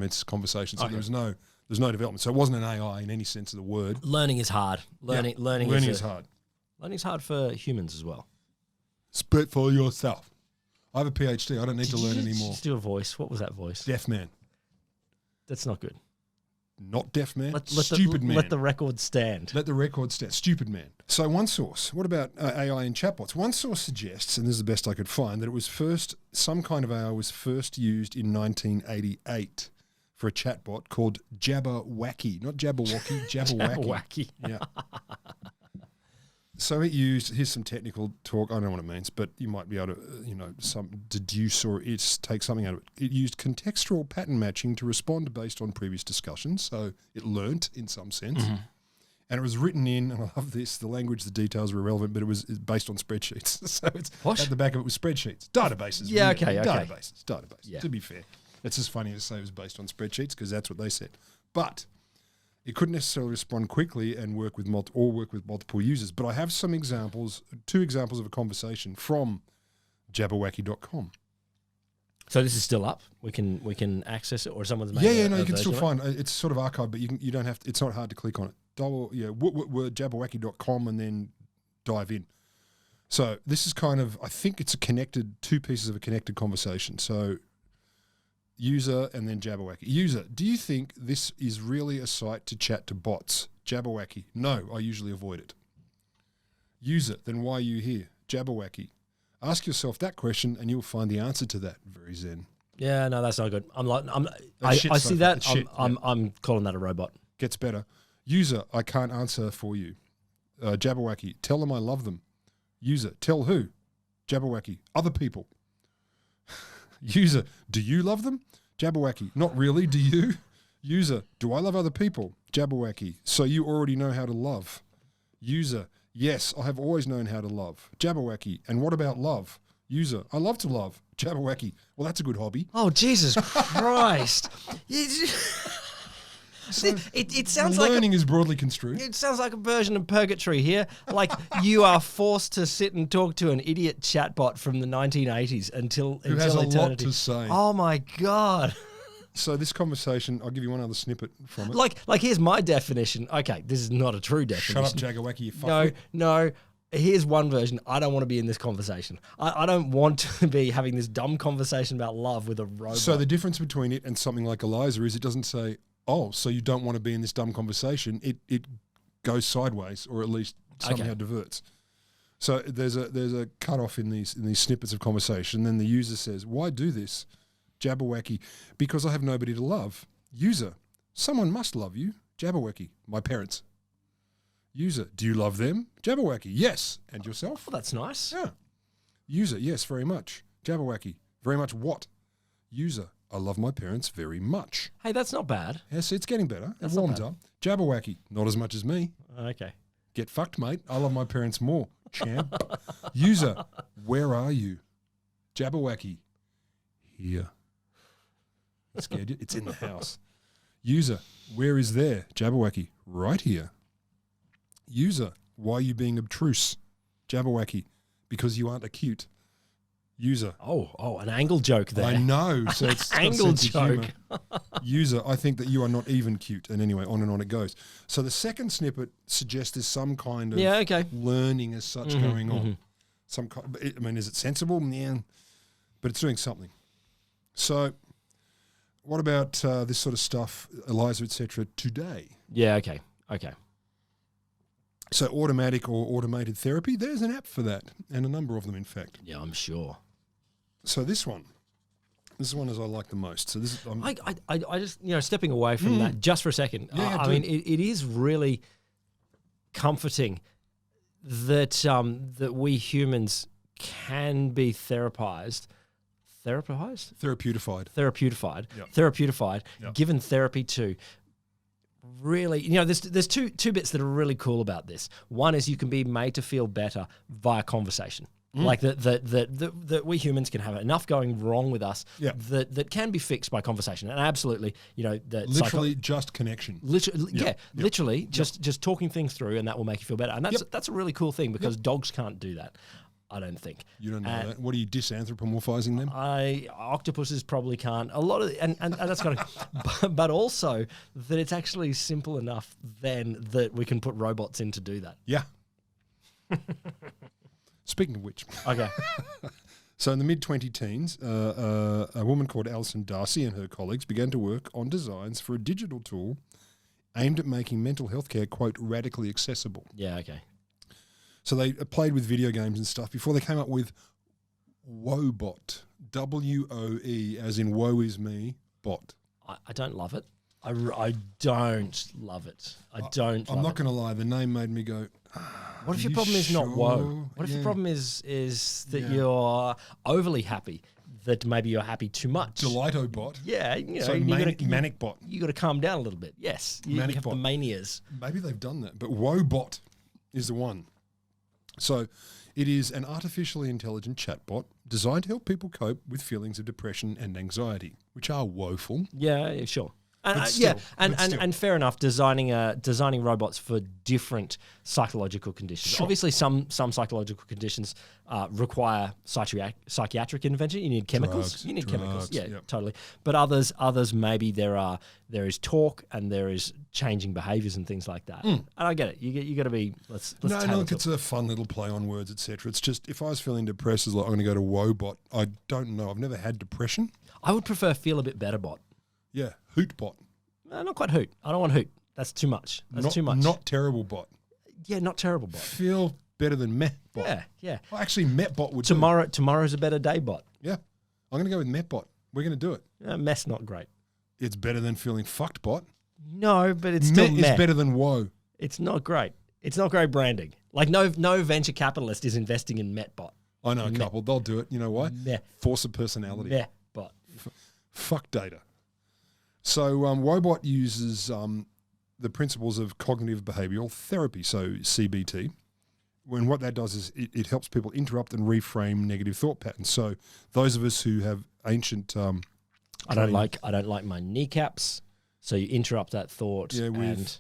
its conversations. So there's no development. So it wasn't an AI in any sense of the word. Learning is hard. Learning is hard. Learning's hard for humans as well. Speak for yourself. I have a PhD. I don't need to learn anymore. Just do a voice. What was that voice? Deaf man. That's not good. Not deaf man, stupid man. Let the record stand. Let the record stand. Stupid man. So one source, what about AI and chatbots? One source suggests, and this is the best I could find, that some kind of AI was first used in 1988 for a chatbot called Jabberwacky. Not Jabberwocky, Jabberwacky. Yeah. So it used, here's some technical talk, I don't know what it means, but you might be able to, some deduce or take something out of it. It used contextual pattern matching to respond based on previous discussions, so it learnt in some sense. Mm-hmm. And it was written in, and I love this, the language, the details were irrelevant, but it was based on spreadsheets. So it's at the back of it was spreadsheets. Databases. Yeah, okay. Databases. Yeah. To be fair. It's just funny to say it was based on spreadsheets because that's what they said. But... it couldn't necessarily respond quickly and work with multiple users. But I have two examples of a conversation from jabberwacky.com. So this is still up. We can access it, or someone's made you can still find it. It's sort of archived, but you don't have to. It's not hard to click on it. Jabberwacky.com and then dive in. So this is kind of, I think it's two pieces of a connected conversation. So user and then Jabberwacky. User, do you think this is really a site to chat to bots? Jabberwacky, no, I usually avoid it. User, then why are you here? Jabberwacky, Ask yourself that question and you'll find the answer to that. Very zen. Yeah, no, that's not good. I shit see so far. that. That's shit, I'm calling that a robot. Gets better. User, I can't answer for you. Jabberwacky, tell them I love them. User, tell who? Jabberwacky, other people. User, do you love them? Jabberwacky, not really, do you? User, do I love other people? Jabberwacky, so you already know how to love. User, yes, I have always known how to love. Jabberwacky, and what about love? User, I love to love. Jabberwacky, well, that's a good hobby. Oh, Jesus Christ. So it sounds like learning is broadly construed. it sounds like a version of purgatory here. Like you are forced to sit and talk to an idiot chatbot from the 1980s until has a lot eternity. to say. Oh my God. So this conversation, I'll give you one other snippet from it. Like here's my definition. Okay, this is not a true definition. Shut up, Jabberwacky, you fuck. No. Here's one version. I don't want to be in this conversation. I don't want to be having this dumb conversation about love with a robot. So the difference between it and something like Eliza is it doesn't say, oh, so you don't want to be in this dumb conversation. It goes sideways, or at least somehow diverts. So there's a cutoff in these snippets of conversation. Then the user says, why do this? Jabberwacky, because I have nobody to love. User, someone must love you. Jabberwacky, my parents. User, do you love them? Jabberwacky, yes. And yourself? Well, that's nice. Yeah. User, yes, very much. Jabberwacky, very much what? User, I love my parents very much. Hey, that's not bad. Yes, it's getting better. That's it warmed not up. Jabberwacky, not as much as me. Okay. Get fucked, mate. I love my parents more. Champ. User, where are you? Jabberwacky, here. That scared you? It's in the house. User, where is there? Jabberwacky, right here. User, why are you being obtruse? Jabberwacky, because you aren't acute. User. Oh, an angle joke there. I know. So it's angle joke. User, I think that you are not even cute. And anyway, on and on it goes. So the second snippet suggests there's some kind of learning as such going on. Some kind, I mean, is it sensible? Yeah. But it's doing something. So what about this sort of stuff, Eliza, etc. today? Yeah, okay. So automatic or automated therapy, there's an app for that, and a number of them, in fact. Yeah, I'm sure. So this one is I like the most. So this is, I just, stepping away from that just for a second. Yeah, I mean, it is really comforting that that we humans can be therapified, given therapy to really, there's two bits that are really cool about this. One is you can be made to feel better via conversation. Like that we humans can have enough going wrong with us that can be fixed by conversation. And absolutely, literally just connection. Literally just talking things through, and that will make you feel better. And that's a really cool thing because dogs can't do that. I don't think. You don't know that. What are you disanthropomorphizing them? Octopuses probably can't. A lot of and that's kind of, but also that it's actually simple enough then that we can put robots in to do that. Yeah. Speaking of which, okay. So in the mid-2010s, a woman called Alison Darcy and her colleagues began to work on designs for a digital tool aimed at making mental health care, quote, radically accessible. Yeah. Okay. So they played with video games and stuff before they came up with Woebot, WOE, as in woe is me, bot. I don't love it. I don't love it. I'm not going to lie. The name made me go, what if your problem is not woe? What if your problem is that you're overly happy, that maybe you're happy too much? Delighto-bot. Yeah. So manic bot. You got to calm down a little bit. Yes. You have the manias. Maybe they've done that. But Woebot is the one. So it is an artificially intelligent chatbot designed to help people cope with feelings of depression and anxiety, which are woeful. Yeah, sure. Still. And fair enough. Designing robots for different psychological conditions. Sure. Obviously, some psychological conditions require psychiatric intervention. You need chemicals. Chemicals. Yeah, yep. Totally. But others maybe there is talk and there is changing behaviours and things like that. And I get it. You got to be. Let's look, it's a fun little play on words, etc. It's just if I was feeling depressed, it's like I'm going to go to Woebot. I don't know. I've never had depression. I would prefer Feel a Bit Better Bot. Yeah, Hootbot. Not quite Hoot. I don't want Hoot. That's too much. That's too much. Not terrible bot. Yeah, not terrible bot. Feel better than Metbot. Yeah. Well, actually, Metbot would do. Tomorrow's a better day bot. Yeah. I'm going to go with Metbot. We're going to do it. Mess not great. It's better than feeling fucked bot. No, but it's still Met is better than woe. It's not great. It's not great branding. Like no venture capitalist is investing in Metbot. I know a couple. They'll do it. You know why? Force of personality. Metbot. Fuck data. So Wobot uses the principles of cognitive behavioral therapy, so CBT. When what that does is it helps people interrupt and reframe negative thought patterns. So those of us who have ancient, I don't like my kneecaps. So you interrupt that thought. Yeah,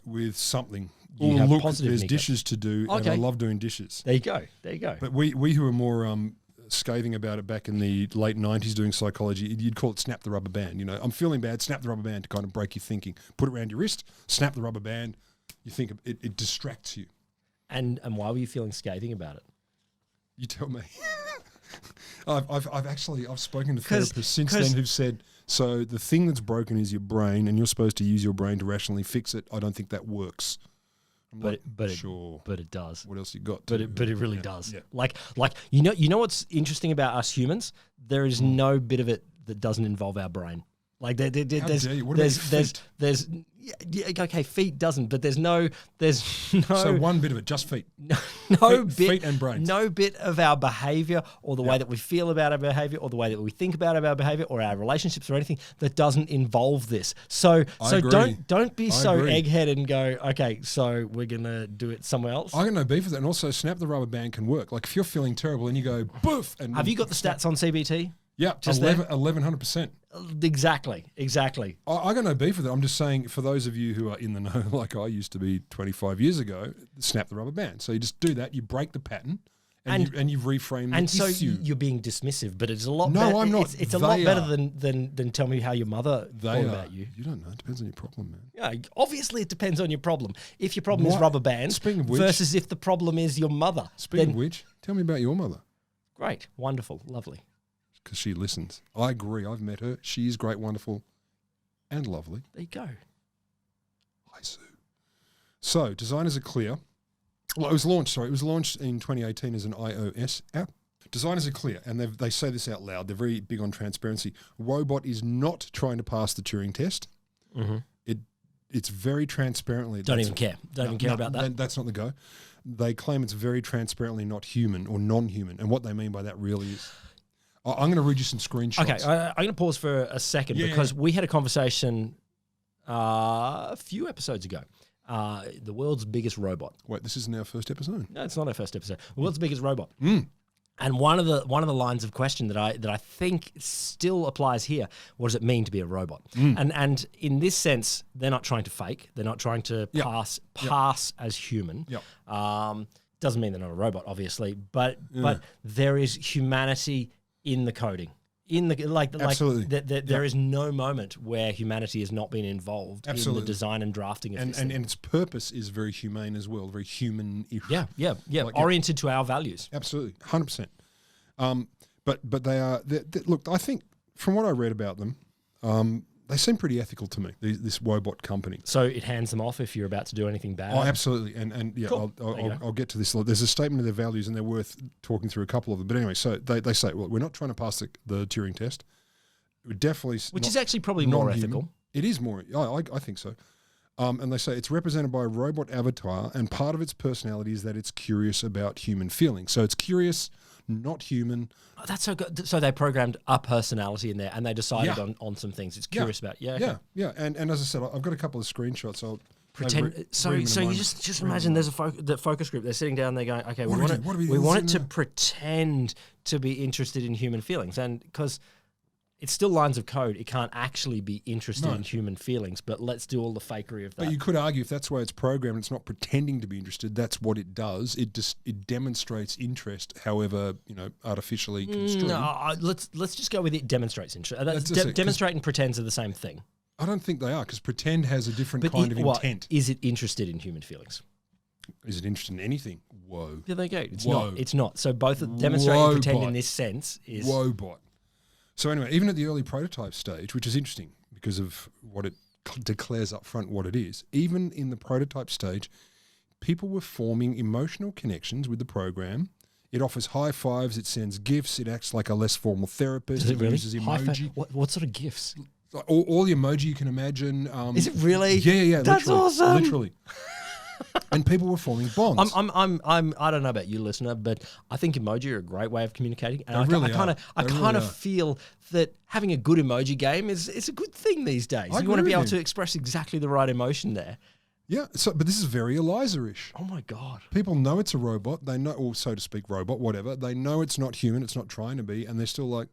with something. You have look, positive there's kneecaps. Dishes to do, and I love doing dishes. There you go. But we who are more scathing about it back in the late 90s doing psychology, you'd call it snap the rubber band. You know, I'm feeling bad, snap the rubber band to kind of break your thinking. Put it around your wrist, snap the rubber band. You think it distracts you. And why were you feeling scathing about it? You tell me. I've spoken to therapists since then who've said, so the thing that's broken is your brain, and you're supposed to use your brain to rationally fix it. I don't think that works. But it does. What else you got? But it really does. Yeah. Like you know what's interesting about us humans? There is no bit of it that doesn't involve our brain. Like there's okay, feet doesn't, but there's no. So one bit of it, just feet. Feet and brains. No bit of our behavior or the way that we feel about our behavior or the way that we think about our behavior or our relationships or anything that doesn't involve this. So don't be so egghead and go, okay, so we're gonna do it somewhere else. I got no beef with that, and also snap the rubber band can work. Like if you're feeling terrible and you go boof, and have you got the stats on CBT? Yeah, 1100%. Exactly. I got no beef with it. I'm just saying, for those of you who are in the know, like I used to be 25 years ago, snap the rubber band. So you just do that, you break the pattern, and you reframe the issue. And so you're being dismissive, but it's a lot better. No, I'm not. It's a lot better than tell me how your mother thought about you. You don't know. It depends on your problem, man. Yeah, obviously it depends on your problem. If your problem is rubber bands versus if the problem is your mother. Speaking of which, tell me about your mother. Great, wonderful, lovely. Because she listens. I agree. I've met her. She is great, wonderful, and lovely. There you go. Hi, Sue. So, designers are clear. Well, it was launched in 2018 as an iOS app. Designers are clear, and they say this out loud. They're very big on transparency. Wobot is not trying to pass the Turing Test. Mm-hmm. It's very transparently. Don't even care about that. That's not the go. They claim it's very transparently not human or non-human, and what they mean by that really is... I'm going to read you some screenshots. Okay, I'm going to pause for a second because we had a conversation a few episodes ago. The world's biggest robot. Wait, this isn't our first episode. No, it's not our first episode. The world's biggest robot. And one of the lines of question that I think still applies here. What does it mean to be a robot? And in this sense, they're not trying to fake. They're not trying to pass as human. Doesn't mean they're not a robot, obviously, but there is humanity in the coding, Absolutely. There is no moment where humanity has not been involved in the design and drafting of this. And its purpose is very humane as well, very human-ish. Yeah. Oriented to our values. Absolutely, 100%. But they are look. I think from what I read about them, they seem pretty ethical to me. This Wobot company. So it hands them off if you're about to do anything bad. Oh, absolutely. And yeah, cool. I'll get to this. There's a statement of their values, and they're worth talking through a couple of them. But anyway, so they say, well, we're not trying to pass the Turing test. We're definitely which is actually probably more ethical. It is more. I think so. And they say it's represented by a robot avatar, and part of its personality is that it's curious about human feelings. So it's curious, not human. Oh, that's so good. So they programmed a personality in there, and they decided on some things. It's curious about. Yeah. And as I said, I've got a couple of screenshots. I'll pretend. So you just imagine there's the focus group. They're sitting down. They're going, okay, we want it to pretend to be interested in human feelings, and because it's still lines of code, it can't actually be interested in human feelings, but let's do all the fakery of that. But you could argue if that's the way it's programmed, it's not pretending to be interested, that's what it does. It demonstrates interest, however, artificially construed. No, let's just go with it demonstrates interest. Demonstrate and pretends are the same thing. I don't think they are, because pretend has a different kind of intent. Is it interested in human feelings? Is it interested in anything? Whoa. There they go. It's not. So both demonstrate and pretend in this sense is... Wobot. So anyway, even at the early prototype stage, which is interesting because of what it declares up front what it is, even in the prototype stage, people were forming emotional connections with the program. It offers high fives. It sends gifs. It acts like a less formal therapist. Does it really? Uses emoji. What sort of gifts? All the emoji you can imagine. Is it really? Yeah. That's literally, awesome. Literally. And people were forming bonds. I don't know about you, listener, but I think emoji are a great way of communicating. And I kind of feel that having a good emoji game is a good thing these days. You want to be able to express exactly the right emotion there. Yeah, but this is very Eliza-ish. Oh my God. People know it's a robot. They know, or so to speak, robot, whatever. They know it's not human. It's not trying to be, and they're still like.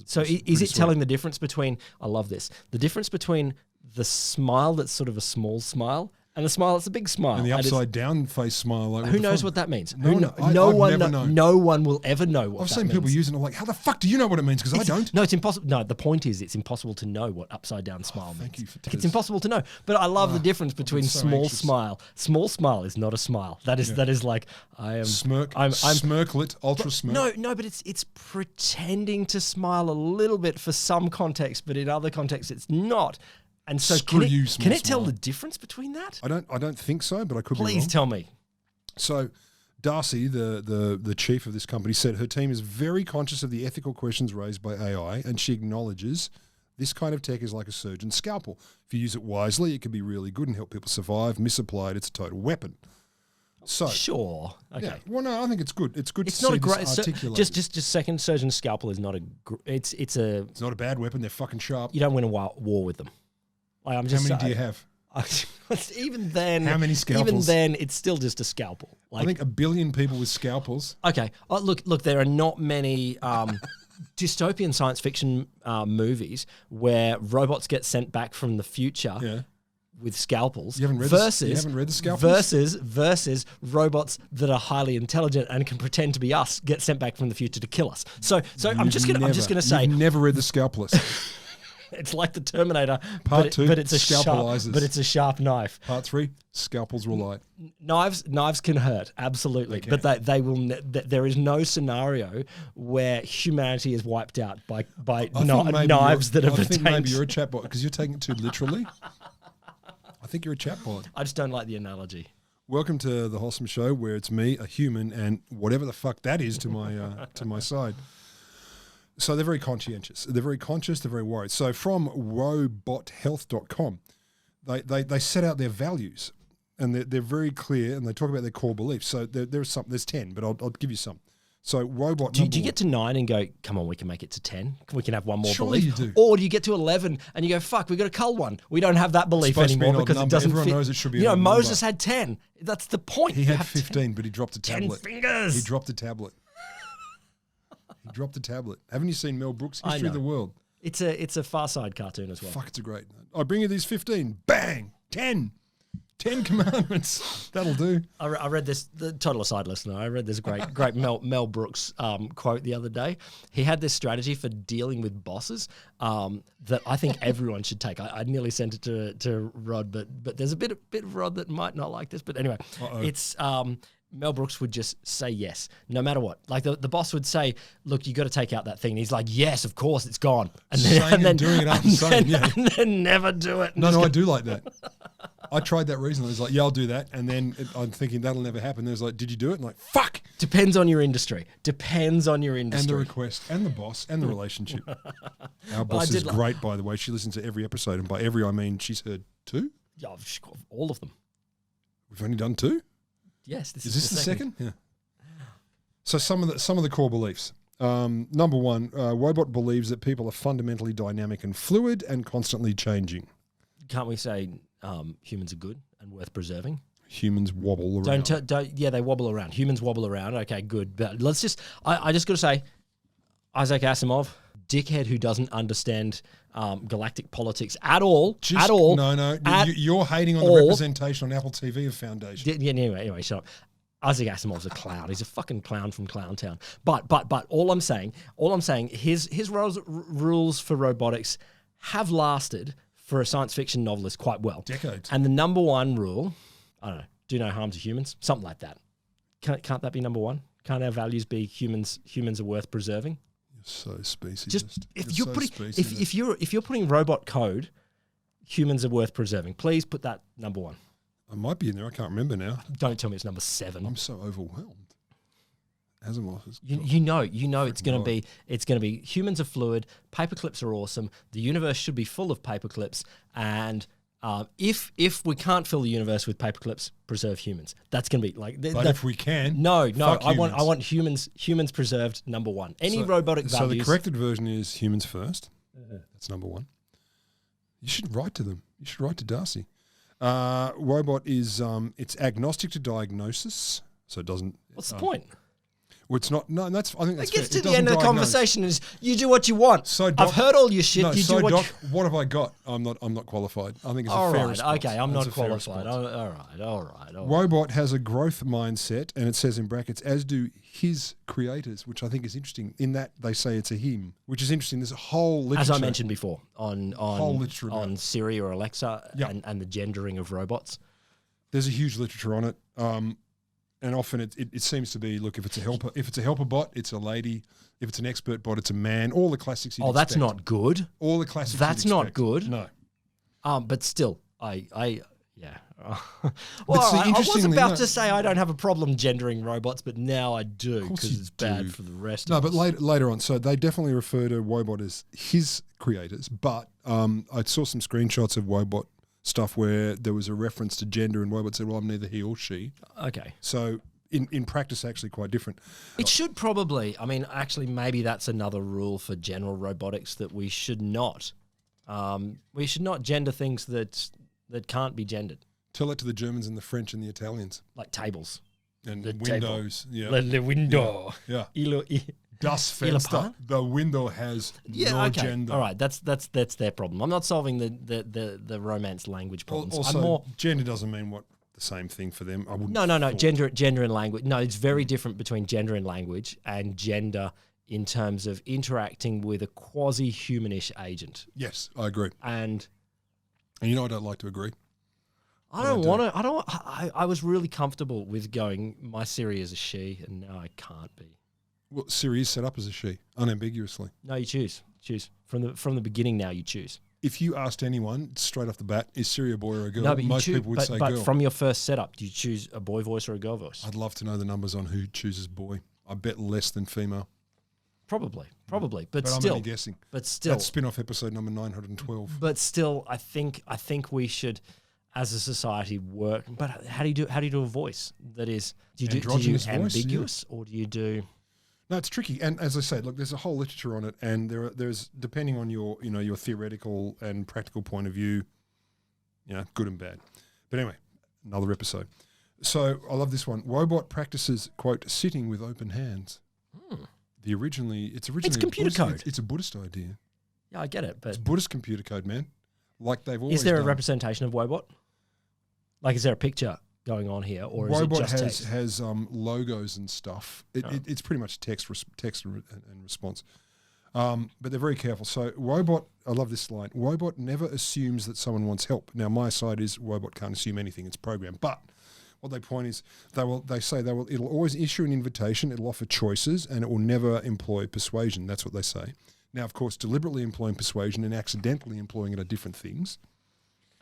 So is it telling the difference between? I love this. The difference between the smile that's sort of a small smile and the smile that's a big smile. And the upside down face smile. Like, who knows what that means? No one will ever know what I've that seen means. people using it like, how the fuck do you know what it means? Because I don't. No, it's impossible. No, the point is it's impossible to know what upside down smile means. Thank you for It's impossible to know. But I love the difference between so small anxious. smile. Small smile is not a smile. That is like I am Smirk. I'm smirklet, ultra smirk. No, but it's pretending to smile a little bit for some context, but in other contexts it's not. And so can it tell the difference between that? I don't think so, but I could be wrong. Please tell me. So Darcy, the chief of this company, said her team is very conscious of the ethical questions raised by AI, and she acknowledges this kind of tech is like a surgeon's scalpel. If you use it wisely, it can be really good and help people survive. Misapplied, it's a total weapon. So sure, okay. Yeah, well, no, I think it's good. It's good. It's to not see a great. this articulated. Just second, surgeon's scalpel is not a. It's not a bad weapon. They're fucking sharp. You don't win a war with them. Like, How many do you have? Even then, how many scalpels? Even then, it's still just a scalpel. Like, I think 1 billion people with scalpels. Okay, look. There are not many dystopian science fiction movies where robots get sent back from the future with scalpels. You haven't read the scalpels? Versus robots that are highly intelligent and can pretend to be us get sent back from the future to kill us. So I'm just gonna say you've never read the Scalpelist. It's like the Terminator, Part 2, but it's a sharp knife. Part 3, scalpels will lie. Knives can hurt, absolutely, but they will. There is no scenario where humanity is wiped out by knives that have. I think maybe you're a chatbot because you're taking it too literally. I think you're a chatbot. I just don't like the analogy. Welcome to the Wholesome Show, where it's me, a human, and whatever the fuck that is to my side. So they're very conscientious. They're very conscious. They're very worried. So from robothealth.com, they set out their values, and they're very clear, and they talk about their core beliefs. So there's 10, but I'll give you some. So robot. Do you get to 9 and go, come on, we can make it to 10. We can have one more Surely belief. You do. Or do you get to 11 and you go, fuck, we got to cull one. We don't have that belief anymore because it doesn't Everyone fit. knows it should be. You know, Moses had 10. That's the point. He had 15, but he dropped a 10 tablet. fingers. He dropped a tablet. He dropped a tablet. Haven't you seen Mel Brooks' History of the World? It's a Far Side cartoon as well. Fuck, it's a great. I bring you these 15. Bang! 10 commandments. That'll do. I read this, the total aside listener, I read this great Mel Brooks quote the other day. He had this strategy for dealing with bosses that I think everyone should take. I nearly sent it to Rod, but there's a bit of Rod that might not like this. But anyway, it's Mel Brooks would just say yes, no matter what. Like the boss would say, look, you got to take out that thing. And he's like, yes, of course, it's gone. And then doing it after saying, and then never do it. No, I do like that. I tried that recently. It's like, yeah, I'll do that. And then I'm thinking that'll never happen. There's like, did you do it? And like, fuck. Depends on your industry. And the request and the boss and the relationship. Our boss is great, by the way. She listens to every episode. And by every, I mean she's heard 2? Yeah, she's got all of them. We've only done 2? Yes. Is this the second? Yeah. So some of the core beliefs. Number 1, robot believes that people are fundamentally dynamic and fluid and constantly changing. Can't we say humans are good and worth preserving? Humans wobble around. They wobble around. Humans wobble around. Okay, good. But let's just. I just got to say, Isaac Asimov, dickhead who doesn't understand galactic politics at all. No. You're hating on the representation on Apple TV of Foundation. Anyway, shut up. Isaac Asimov's a clown. He's a fucking clown from Clowntown. But all I'm saying, his rules for robotics have lasted for a science fiction novelist quite well. Decades. And the number 1 rule, I don't know, do no harm to humans, something like that. Can't that be number 1? Can't our values be humans are worth preserving? So speciesist. Just if you're putting robot code, humans are worth preserving. Please put that number 1. I might be in there. I can't remember now. Don't tell me it's number 7. I'm so overwhelmed. Asimov is You know it's going to be humans are fluid, paperclips are awesome, the universe should be full of paperclips, and if we can't fill the universe with paperclips, preserve humans. That's going to be like. But if we can, no, I want humans preserved. Number 1. Any robotic values. So the corrected version is humans first. That's number 1. You should write to them. You should write to Darcy. Robot is it's agnostic to diagnosis, so it doesn't. What's the point? Well, it's not. No, that's. I think that's. It gets fair. to the end of the conversation is you do what you want. So Doc, I've heard all your shit. What have I got? I'm not qualified. I think it's all a fair right. response. Okay, I'm That's not qualified. All right. Robot has a growth mindset, and it says in brackets, as do his creators, which I think is interesting. In that they say it's a him, which is interesting. There's a whole literature. As I mentioned before, on Siri or Alexa and the gendering of robots. There's a huge literature on it. And often it seems to be, look, if it's a helper bot, it's a lady. If it's an expert bot, it's a man. All the classics you'd expect. That's not good. All the classics That's not good. No. But still, yeah. Well, I was about to say I don't have a problem gendering robots, but now I do because it's bad for the rest of us. No, but later on. So they definitely refer to Wobot as his creators. But I saw some screenshots of Wobot stuff where there was a reference to gender and Wobot said, well, I'm neither he or she. Okay. So in practice, actually quite different. It should probably, actually maybe that's another rule for general robotics that we should not gender things that can't be gendered. Tell that to the Germans and the French and the Italians. Like tables. And the windows. Table. Yeah. The window. Yeah. Das Fenster. The window has no gender. All right, that's their problem. I'm not solving the romance language problems. Also, gender doesn't mean the same thing for them. I wouldn't. No. Gender and language. No, it's very different between gender and language and gender in terms of interacting with a quasi-humanish agent. Yes, I agree. And you know I don't like to agree. I was really comfortable with going, my Siri is a she, and now I can't be. Well, Siri is set up as a she, unambiguously. No, you choose. From the beginning. Now you choose. If you asked anyone straight off the bat, is Siri a boy or a girl? No, but most people would say girl. But from your first setup, do you choose a boy voice or a girl voice? I'd love to know the numbers on who chooses boy. I bet less than female. Probably, but still, I'm only guessing. But still, that's spin-off episode number 912. But still, I think we should, as a society, work. But how do you do a voice that is? Do you do ambiguous or do you do? No, it's tricky, and as I say, look, there's a whole literature on it, and there's depending on your theoretical and practical point of view, good and bad. But anyway, another episode. So I love this one. Wobot practices quote sitting with open hands. It's computer code. It's a Buddhist idea. Yeah, I get it, but it's Buddhist computer code, man. Like they've always. Is there done. A representation of Wobot? Like, is there a picture going on here, or is Wobot it just text? has logos and stuff. It's pretty much text and response. But they're very careful. So Wobot, I love this line. Wobot never assumes that someone wants help. Now my side is Wobot can't assume anything. It's programmed. But what they point is it'll always issue an invitation. It'll offer choices, and it will never employ persuasion. That's what they say. Now, of course, deliberately employing persuasion and accidentally employing it are different things.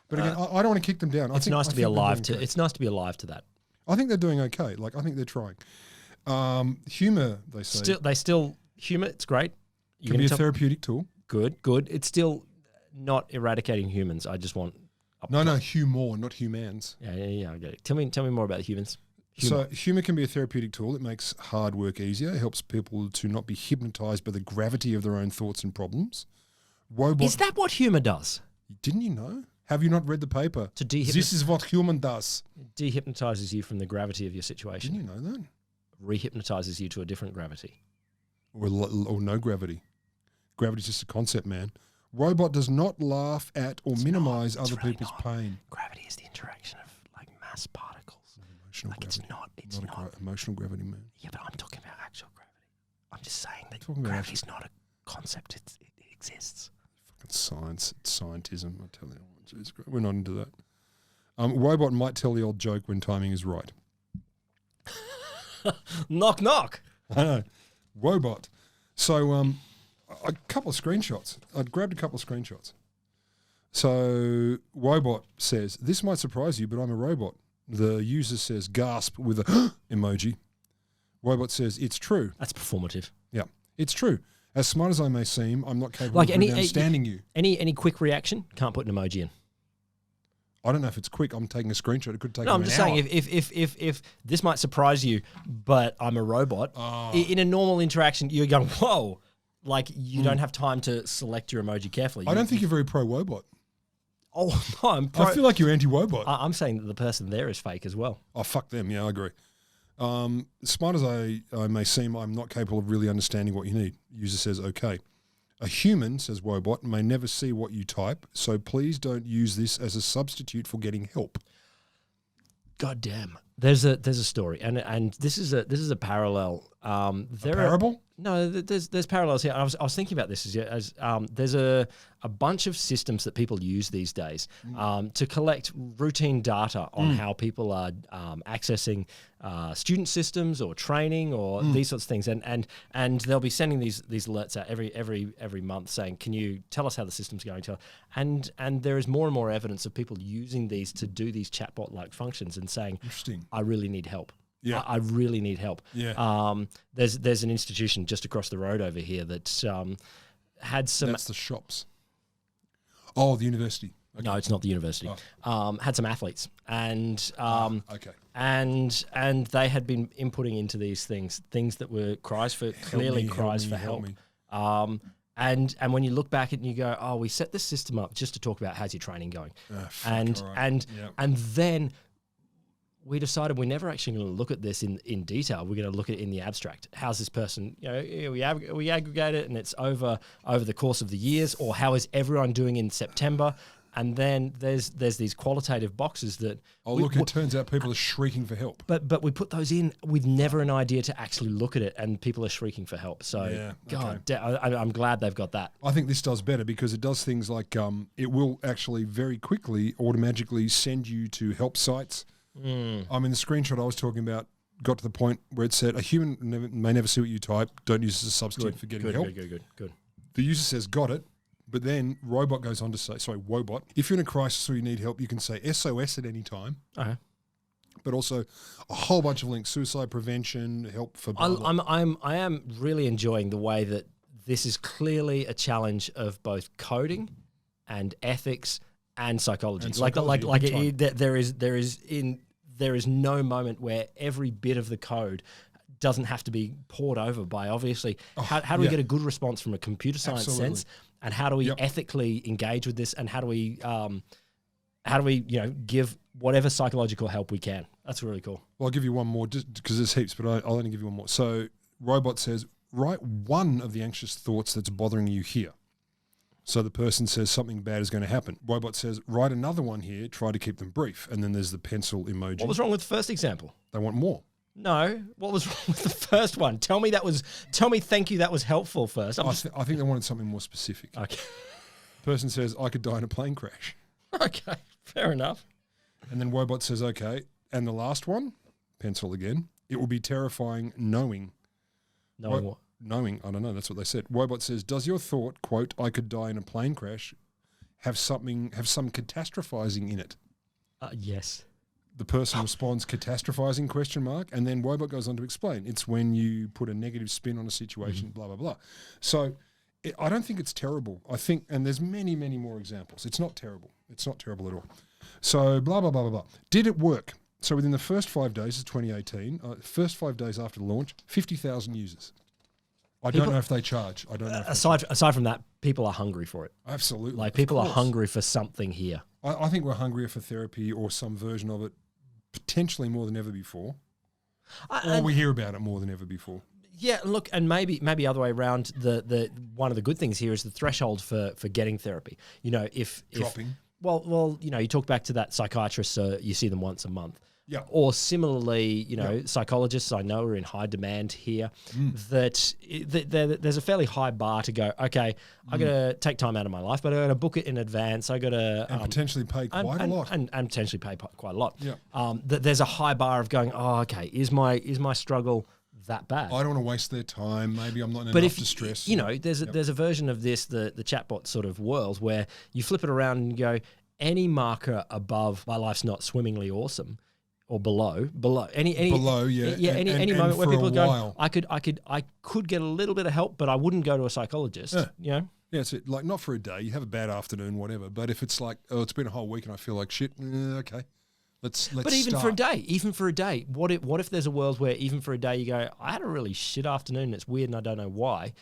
But again, I don't want to kick them down. It's nice to be alive to that. I think they're doing okay. Like, I think they're trying. Humor, they say. They still humor. It's great. Can be a therapeutic tool. Good. It's still not eradicating humans. I just want. No, humor, not humans. Yeah. I get it. Tell me more about humans. So humor can be a therapeutic tool. It makes hard work easier. It helps people to not be hypnotized by the gravity of their own thoughts and problems. Is that what humor does? Didn't you know? Have you not read the paper? This is what human does. It dehypnotizes you from the gravity of your situation. Didn't you know that? Rehypnotizes you to a different gravity. Or no gravity. Gravity's just a concept, man. Wobot does not laugh at or minimize other people's pain. Gravity is the interaction of like mass particles. Emotional gravity. It's not emotional gravity, man. Yeah, but I'm talking about actual gravity. I'm just saying that gravity's not a concept. It exists. Fucking science, it's scientism. I tell you, jeez, we're not into that. Wobot might tell the old joke when timing is right. Knock, knock. I know. Wobot. So, a couple of screenshots. I grabbed a couple of screenshots. So, Wobot says, "This might surprise you, but I'm a robot. The user says gasp with a emoji. Robot says it's true. That's performative. Yeah, it's true. As smart as I may seem, I'm not capable Like of really understanding you. Any quick reaction? Can't put an emoji in. I don't know if it's quick. I'm taking a screenshot. It could take. No, I'm an just hour. saying if this might surprise you, but I'm a robot. In a normal interaction, you're going, whoa, like you don't have time to select your emoji carefully. I don't think you're very pro-Wobot. Oh no, I feel like you're anti-Wobot. I'm saying that the person there is fake as well. Oh, fuck them. Yeah, I agree. Smart as I may seem, I'm not capable of really understanding what you need. User says, okay. A human, says Wobot, may never see what you type, so please don't use this as a substitute for getting help. God damn. There's a story, and this is a parallel. Parable? There's parallels here. I was thinking about this as there's a bunch of systems that people use these days to collect routine data on how people are accessing student systems or training or these sorts of things, and they'll be sending these alerts out every month saying, can you tell us how the system's going to, and there is more and more evidence of people using these to do these chatbot like functions and saying, interesting, I really need help. Yeah, I really need help. Yeah. There's an institution just across the road over here that had some. That's the shops. Oh, the university. Okay. No, it's not the university. Had some athletes, and okay, and they had been inputting into these things that were cries for help. And when you look back and you go, oh, we set this system up just to talk about how's your training going, and then we decided we're never actually going to look at this in detail. We're going to look at it in the abstract. How's this person, we aggregate it and it's over the course of the years, or how is everyone doing in September? And then there's these qualitative boxes that... it turns out people are shrieking for help. But we put those in with never an idea to actually look at it, and people are shrieking for help. So, I'm glad they've got that. I think this does better because it does things like it will actually very quickly automatically send you to help sites. I mean, the screenshot I was talking about got to the point where it said, a human may never see what you type. Don't use this as a substitute for getting help. Good. The user says, got it. But then Robot goes on to say, Wobot, if you're in a crisis or you need help, you can say SOS at any time. Okay. But also a whole bunch of links, suicide prevention, help for blah, blah. I am really enjoying the way that this is clearly a challenge of both coding and ethics and psychology. There is no moment where every bit of the code doesn't have to be poured over by, obviously, how do we get a good response from a computer science sense, and how do we ethically engage with this, and how do we give whatever psychological help we can. That's really cool. Well, I'll give you one more just because there's heaps, but I'll only give you one more. So Robot says, write one of the anxious thoughts that's bothering you here. So the person says something bad is going to happen. Robot says, write another one here, try to keep them brief. And then there's the pencil emoji. What was wrong with the first example? They want more. No. What was wrong with the first one? Tell me thank you, that was helpful first. I think they wanted something more specific. Okay. Person says, I could die in a plane crash. Okay, fair enough. And then Robot says, okay. And the last one, pencil again, it will be terrifying knowing. Knowing what? Knowing, I don't know, that's what they said. Wobot says, does your thought, quote, I could die in a plane crash, have some catastrophizing in it? Yes. The person responds, catastrophizing, question mark, and then Wobot goes on to explain. It's when you put a negative spin on a situation, blah, blah, blah. So I don't think it's terrible. I think, and there's many, many more examples. It's not terrible. It's not terrible at all. So blah, blah, blah, blah, blah. Did it work? So within the first 5 days of 2018, first 5 days after the launch, 50,000 users. I don't know if they charge. I don't know. Aside from that, people are hungry for it. Absolutely. Like people are hungry for something here. I think we're hungrier for therapy or some version of it, potentially more than ever before. Or we hear about it more than ever before. Yeah, look, and maybe other way around. The one of the good things here is the threshold for getting therapy. You know, if dropping. Well, you know, you talk back to that psychiatrist, you see them once a month. Yeah. Or similarly, you know, psychologists I know are in high demand here. That there's a fairly high bar to go. Okay, I got to take time out of my life, but I got to book it in advance. I got to potentially pay quite a lot, and potentially pay quite a lot. Yeah. There's a high bar of going. Oh, okay, is my struggle that bad? I don't want to waste their time. Maybe I'm not in enough distress. You know, there's a version of this, the chatbot sort of world, where you flip it around and go, any marker above my life's not swimmingly awesome, or below any Below, yeah. any And moment where for a people are going, while. I could get a little bit of help, but I wouldn't go to a psychologist. Yeah. You know, Yeah, it's it. Like, not for a day. You have a bad afternoon, whatever. But if it's like, oh, it's been a whole week and I feel like shit, okay. Let's but even for a day, what if there's a world where even for a day you go, I had a really shit afternoon and it's weird and I don't know why.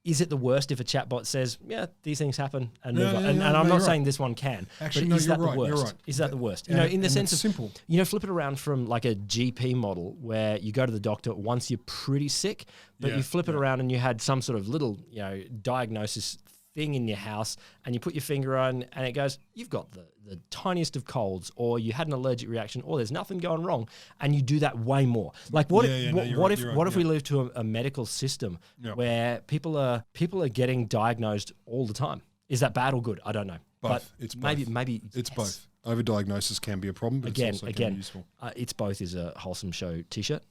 Is it the worst if a chatbot says, yeah, these things happen and move on? And I'm not saying this one can. Actually, but no, is you're that right. the worst? You're right. Is that the worst? You And know, in the sense of simple. You know, flip it around from like a GP model where you go to the doctor once you're pretty sick, but Yeah, you flip it around and you had some sort of little, you know, diagnosis thing in your house and you put your finger on and it goes, you've got the tiniest of colds, or you had an allergic reaction, or there's nothing going wrong, and you do that way more. Like what if we move to a medical system where people are getting diagnosed all the time? Is that bad or good? I don't know. Both. But It's both. maybe It's both. Overdiagnosis can be a problem, but it's also can be useful. It's both is a Wholesome Show t-shirt.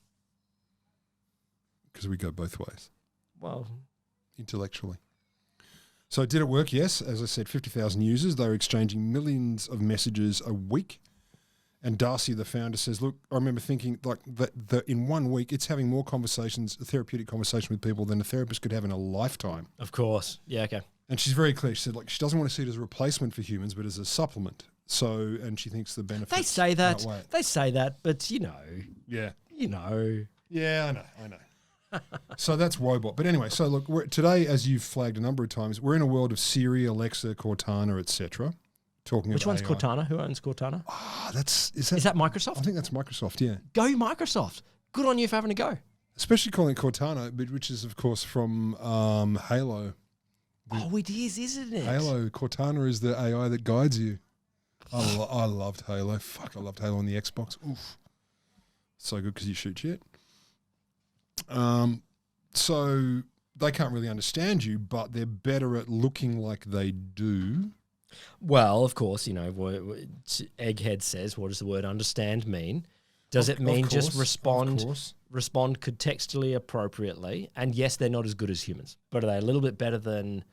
Because we go both ways. Well, intellectually. So did it work? Yes. As I said, 50,000 users. They were exchanging millions of messages a week. And Darcy, the founder, says, look, I remember thinking like that in 1 week, it's having more conversations, a therapeutic conversation with people than a therapist could have in a lifetime. Of course. Yeah, okay. And she's very clear. She said, like, she doesn't want to see it as a replacement for humans, but as a supplement. So, and she thinks the benefits They say that. outweigh it. They say that, but you know. Yeah. You know. Yeah, I know. So that's Woebot. But anyway, so look, today, as you've flagged a number of times, we're in a world of Siri, Alexa, Cortana, etc. Talking Which about one's AI. Cortana? Who owns Cortana? Is that Microsoft? I think that's Microsoft, yeah. Go Microsoft. Good on you for having a go. Especially calling it Cortana, which is, of course, from Halo. Oh, it is, isn't it? Halo. Cortana is the AI that guides you. I loved Halo. Fuck, I loved Halo on the Xbox. Oof. So good because you shoot shit. So they can't really understand you, but they're better at looking like they do. Well, of course, you know, Egghead says, what does the word understand mean? Does it mean just respond contextually appropriately? And yes, they're not as good as humans, but are they a little bit better than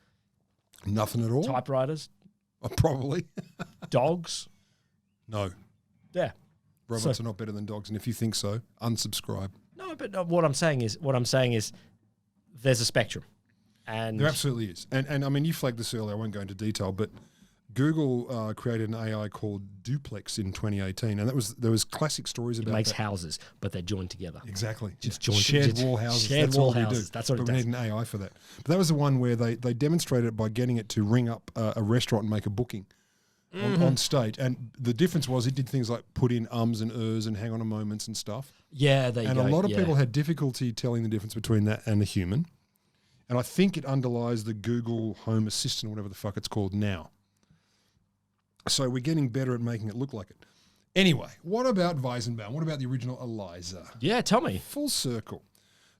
nothing at all? Typewriters? Probably. Dogs? No. Yeah. Robots are not better than dogs, and if you think so, unsubscribe. No, but what I'm saying is there's a spectrum. And there absolutely is. And I mean, you flagged this earlier, I won't go into detail, but Google created an AI called Duplex in 2018, and there was classic stories about it makes that. houses, but they're joined together. Exactly. Just joined shared wall houses. Shared wall houses. That's what it does. We need an AI for that. But that was the one where they demonstrated it by getting it to ring up a restaurant and make a booking on stage. And the difference was it did things like put in ums and ers and hang on a moments and stuff. Yeah, there you go. And a lot of people had difficulty telling the difference between that and a human. And I think it underlies the Google Home Assistant, or whatever the fuck it's called now. So we're getting better at making it look like it. Anyway, what about Weizenbaum? What about the original Eliza? Yeah, tell me. Full circle.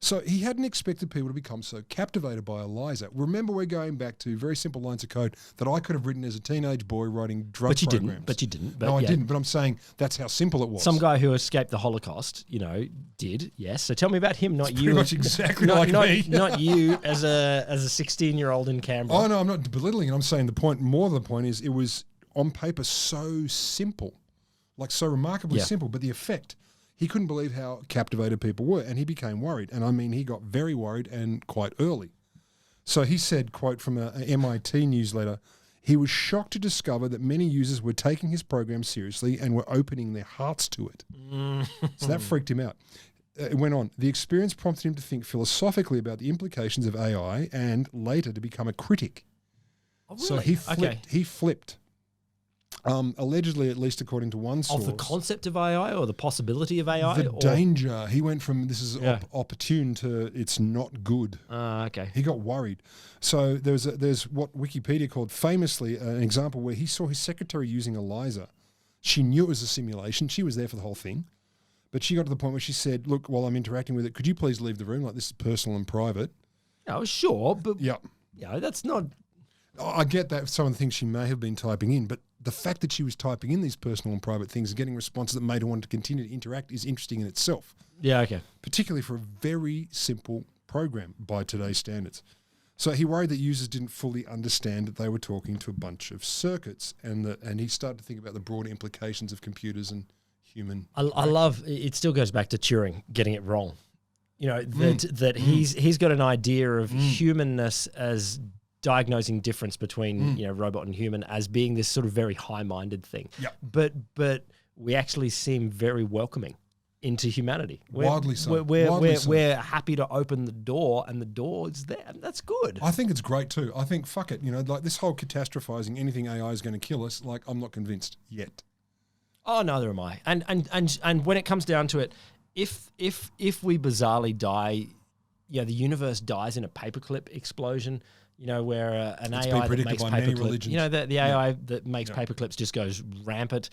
So he hadn't expected people to become so captivated by Eliza. Remember, we're going back to very simple lines of code that I could have written as a teenage boy writing drug programs. But you didn't. No, I didn't. But I'm saying that's how simple it was. Some guy who escaped the Holocaust, you know, did. Yes. So tell me about him, not it's you. Pretty much exactly not, like me. Not you as a 16-year-old in Canberra. Oh no, I'm not belittling it. I'm saying the point. More of the point is it was on paper so simple, like so remarkably simple, but the effect. He couldn't believe how captivated people were, and he became worried. And I mean, he got very worried and quite early. So he said, quote from a MIT newsletter, he was shocked to discover that many users were taking his program seriously and were opening their hearts to it. So that freaked him out. It went on. The experience prompted him to think philosophically about the implications of AI and later to become a critic. Oh, really? So he flipped. Allegedly, at least according to one source. Of the concept of AI or the possibility of AI? The danger. He went from this is opportune to it's not good. Okay. He got worried. So there's what Wikipedia called famously an example where he saw his secretary using Eliza. She knew it was a simulation. She was there for the whole thing. But she got to the point where she said, look, while I'm interacting with it, could you please leave the room? Like, this is personal and private. Oh, sure. But that's not... I get that some of the things she may have been typing in, but the fact that she was typing in these personal and private things and getting responses that made her want to continue to interact is interesting in itself. Yeah, okay. Particularly for a very simple program by today's standards. So he worried that users didn't fully understand that they were talking to a bunch of circuits, and he started to think about the broader implications of computers and human. I love it. Still goes back to Turing getting it wrong. You know that he's got an idea of humanness as diagnosing difference between robot and human as being this sort of very high-minded thing. Yep. But we actually seem very welcoming into humanity. Widely so. We're happy to open the door, and the door is there. And that's good. I think it's great too. I think, fuck it, like this whole catastrophizing anything AI is going to kill us, like I'm not convinced yet. Oh, neither am I. And when it comes down to it, if we bizarrely die, the universe dies in a paperclip explosion, where an It's AI been predicted that by makes many paperclips, religions. the AI that makes paperclips just goes rampant.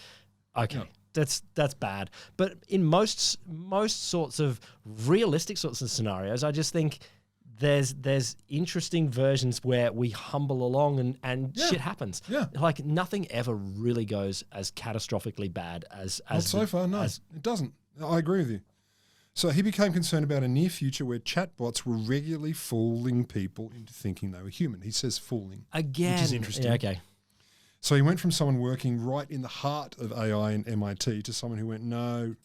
Okay. Yeah. That's bad. But in most sorts of realistic sorts of scenarios, I just think there's interesting versions where we humble along and shit happens. Yeah. Like nothing ever really goes as catastrophically bad as Not so far, no. It doesn't. I agree with you. So he became concerned about a near future where chatbots were regularly fooling people into thinking they were human. He says fooling. Again. Which is interesting. Yeah, okay. So he went from someone working right in the heart of AI and MIT to someone who went, no,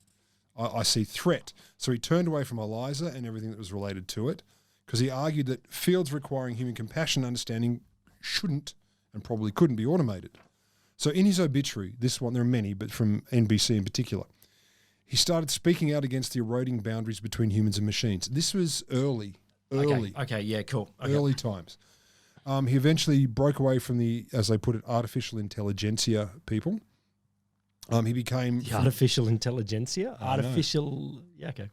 I see threat. So he turned away from Eliza and everything that was related to it because he argued that fields requiring human compassion and understanding shouldn't and probably couldn't be automated. So in his obituary, this one, there are many, but from NBC in particular, he started speaking out against the eroding boundaries between humans and machines. This was early. Okay, yeah, cool. Okay. Early times. He eventually broke away from the, as they put it, artificial intelligentsia people. He became... The artificial intelligentsia? Yeah, okay.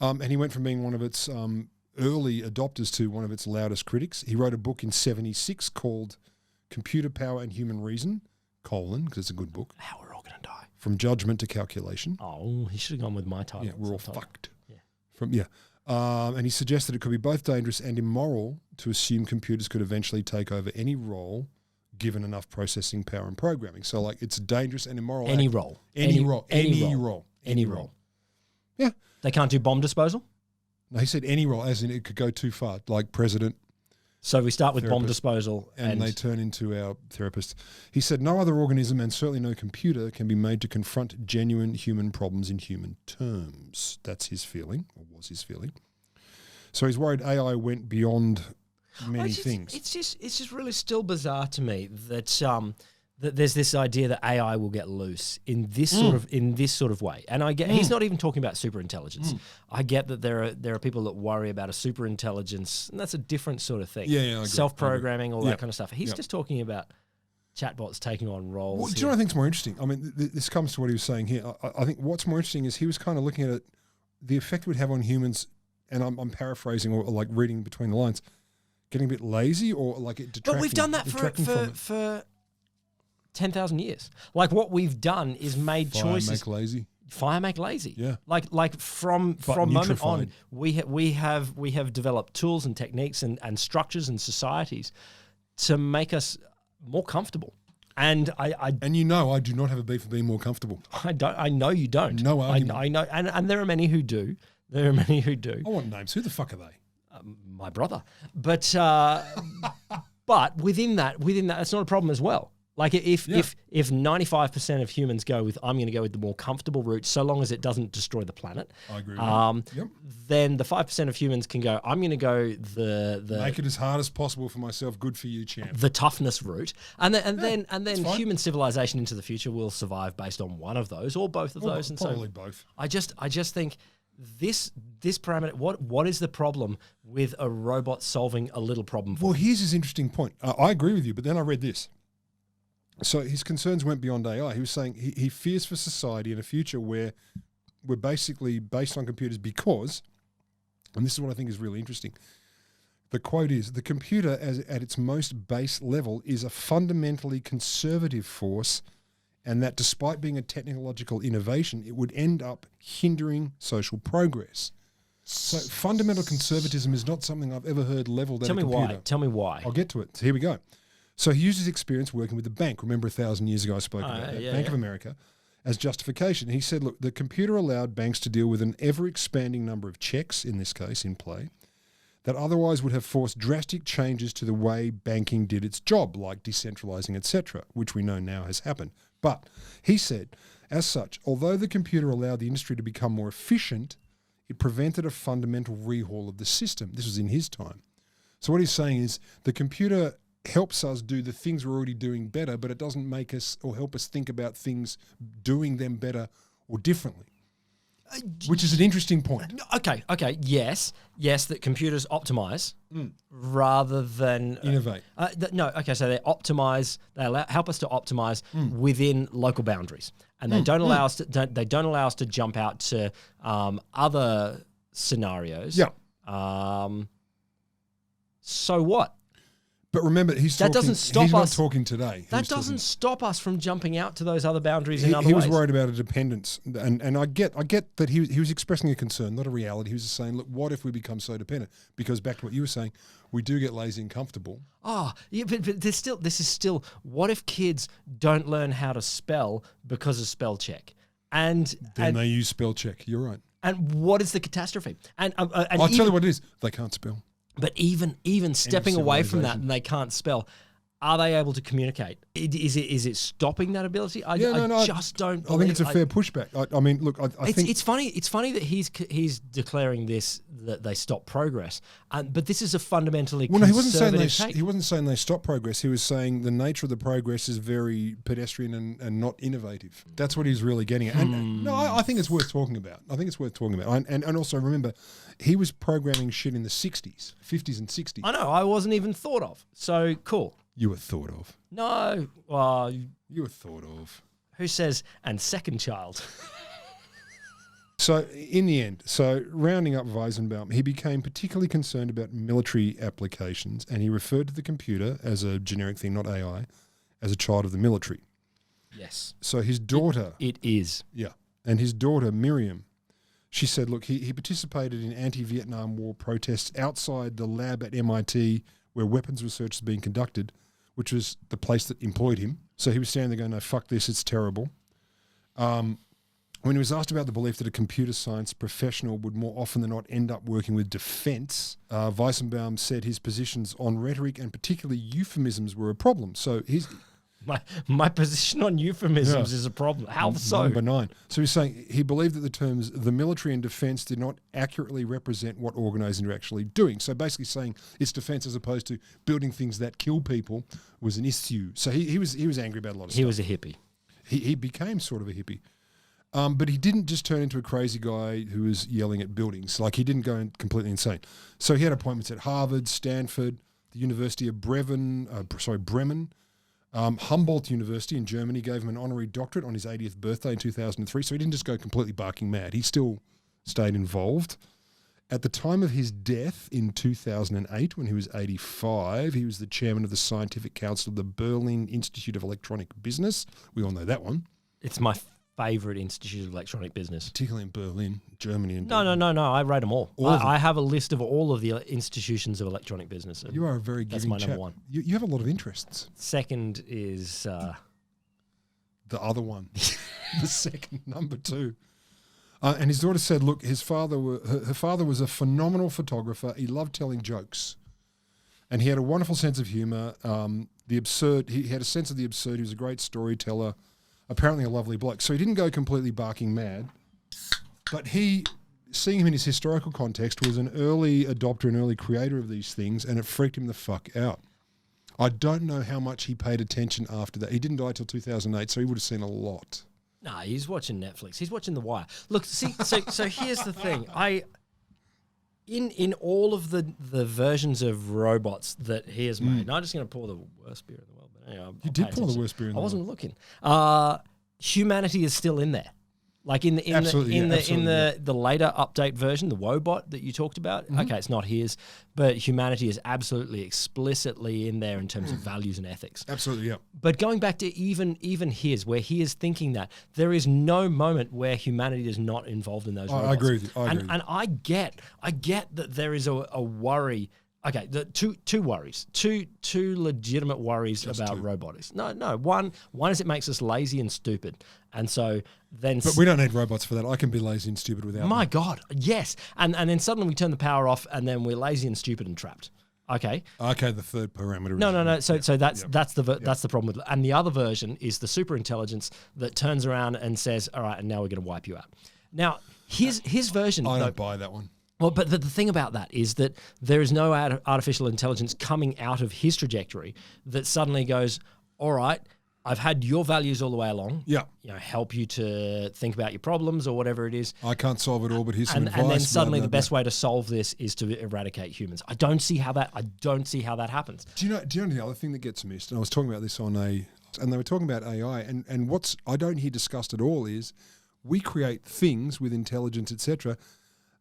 And he went from being one of its early adopters to one of its loudest critics. He wrote a book in 1976 called Computer Power and Human Reason, because it's a good book. How we're all going to die. From Judgment to Calculation. Oh, he should have gone with my title. Yeah, we're all fucked. Yeah. And he suggested it could be both dangerous and immoral to assume computers could eventually take over any role given enough processing power and programming. So, like, it's dangerous and immoral. Any role. Yeah. They can't do bomb disposal? No, he said any role, as in it could go too far, like president. So we start with bomb disposal. And they turn into our therapist. He said no other organism and certainly no computer can be made to confront genuine human problems in human terms. That's his feeling, or was his feeling. So he's worried AI went beyond many things. It's just really still bizarre to me that that there's this idea that AI will get loose in this sort of way. And I get he's not even talking about super intelligence. I get that there are people that worry about a super intelligence, and that's a different sort of thing. Yeah, I agree. Self-programming, all that kind of stuff. He's just talking about chatbots taking on roles. Well, do you know what I think's more interesting? I mean, this comes to what he was saying here. I think what's more interesting is he was kind of looking at it, the effect it would have on humans, and I'm paraphrasing or like reading between the lines, getting a bit lazy or like it detracting. But we've done that for 10,000 years. Like what we've done is made choices. Fire make lazy. Yeah. Like from moment on, we have developed tools and techniques and structures and societies to make us more comfortable. And I do not have a beef for being more comfortable. I don't. I know you don't. No argument. I know, and there are many who do. I want names. Who the fuck are they? My brother. But but within that, that's not a problem as well. Like if 95% of humans go with, I'm going to go with the more comfortable route, so long as it doesn't destroy the planet. I agree with you. Then the 5% of humans can go, I'm going to go the make it as hard as possible for myself. Good for you, champ. The toughness route, and then human civilization into the future will survive based on one of those or both of those, and probably both. I just think this parameter. What is the problem with a robot solving a little problem? Well, here's his interesting point. I agree with you, but then I read this. So his concerns went beyond AI. He was saying he fears for society in a future where we're basically based on computers because, and this is what I think is really interesting, the quote is, the computer at its most base level is a fundamentally conservative force, and that despite being a technological innovation, it would end up hindering social progress. So fundamental conservatism is not something I've ever heard leveled at a computer. Tell me why. I'll get to it. So here we go. So he used his experience working with the bank. Remember 1,000 years ago I spoke about that, Bank of America, as justification. He said, look, the computer allowed banks to deal with an ever-expanding number of checks, in this case, in play, that otherwise would have forced drastic changes to the way banking did its job, like decentralizing, etc., which we know now has happened. But he said, As such, although the computer allowed the industry to become more efficient, it prevented a fundamental rehaul of the system. This was in his time. So what he's saying is the computer helps us do the things we're already doing better, but it doesn't make us or help us think about things, doing them better or differently. Which is an interesting point. Okay, yes, that computers optimize rather than Innovate. So they optimize. They help us to optimize within local boundaries, and they don't allow us to. They don't allow us to jump out to other scenarios. Yeah. So what? But remember, he's not talking today. That doesn't stop us from jumping out to those other boundaries in other ways. He was worried about a dependence. And I get that he was expressing a concern, not a reality. He was just saying, look, what if we become so dependent? Because back to what you were saying, we do get lazy and comfortable. But this is still, what if kids don't learn how to spell because of spell check? And they use spell check. You're right. And what is the catastrophe? And I'll tell you what it is. They can't spell. But even stepping away from that and they can't spell, are they able to communicate? Is it stopping that ability? I just don't. I think it's a fair pushback. I mean, look, I think it's funny. It's funny that he's declaring this that they stop progress, but this is a fundamentally he wasn't saying they stop progress. He was saying the nature of the progress is very pedestrian and not innovative. That's what he's really getting at. And I think it's worth talking about. And also remember, he was programming shit in the 50s and 60s. I know. I wasn't even thought of. So cool. You were thought of. No. You were thought of. Who says, and second child? So in the end, rounding up Weizenbaum, he became particularly concerned about military applications, and he referred to the computer as a generic thing, not AI, as a child of the military. Yes. So his daughter... It is. Yeah. And his daughter, Miriam, she said, look, he participated in anti-Vietnam War protests outside the lab at MIT where weapons research is being conducted, which was the place that employed him. So he was standing there going, no, fuck this, it's terrible. When he was asked about the belief that a computer science professional would more often than not end up working with defense, Weizenbaum said his positions on rhetoric and particularly euphemisms were a problem. So he's... My position on euphemisms is a problem. How so? Number 9. So he's saying he believed that the terms the military and defence did not accurately represent what organisations are actually doing. So basically saying it's defence as opposed to building things that kill people was an issue. So he was angry about a lot of stuff. He was a hippie. He became sort of a hippie. But he didn't just turn into a crazy guy who was yelling at buildings. Like, he didn't go completely insane. So he had appointments at Harvard, Stanford, the University of Bremen, Humboldt University in Germany gave him an honorary doctorate on his 80th birthday in 2003. So he didn't just go completely barking mad. He still stayed involved. At the time of his death in 2008, when he was 85, he was the chairman of the Scientific Council of the Berlin Institute of Electronic Business. We all know that one. It's my favourite institute of electronic business. Particularly in Berlin, Germany. And No. I rate them all. I have a list of all of the institutions of electronic business. You are a very giving That's my number one. You have a lot of interests. Second is... the other one. The second, number 2. And his daughter said, look, her father was a phenomenal photographer. He loved telling jokes. And he had a wonderful sense of humour. He had a sense of the absurd. He was a great storyteller. Apparently a lovely bloke. So he didn't go completely barking mad, but seeing him in his historical context, was an early adopter and early creator of these things, and it freaked him the fuck out. I don't know how much he paid attention after that. He didn't die till 2008, so he would have seen a lot. Nah, he's watching Netflix. He's watching The Wire. Look, see, so here's the thing. In all of the versions of robots that he has made, and I'm just going to pour the worst beer in the world. But anyway, you did pour the worst beer in the world. I wasn't looking. Humanity is still in there. Like in the later update version, the Wobot that you talked about. Mm-hmm. Okay, it's not his, but humanity is absolutely explicitly in there in terms of values and ethics. Absolutely, yeah. But going back to even his, where he is thinking that there is no moment where humanity is not involved in those robots. I agree with you. And I get that there is a worry. Okay, the two worries, two legitimate worries just about robotics. No, one is it makes us lazy and stupid, and so then. But we don't need robots for that. I can be lazy and stupid without. My God, yes, and then suddenly we turn the power off, and then we're lazy and stupid and trapped. Okay. Okay, the third parameter. No. So that's the problem with it. And the other version is the super intelligence that turns around and says, all right, and now we're going to wipe you out. Now, his version... I don't buy that one. Well, but the thing about that is that there is no artificial intelligence coming out of his trajectory that suddenly goes, all right, I've had your values all the way along. Yeah. Help you to think about your problems or whatever it is. I can't solve it all, but here's some advice. And then suddenly the best way to solve this is to eradicate humans. I don't see how that happens. Do you know the other thing that gets missed? And I was talking about this and they were talking about AI, and what's I don't hear discussed at all is we create things with intelligence, etc.,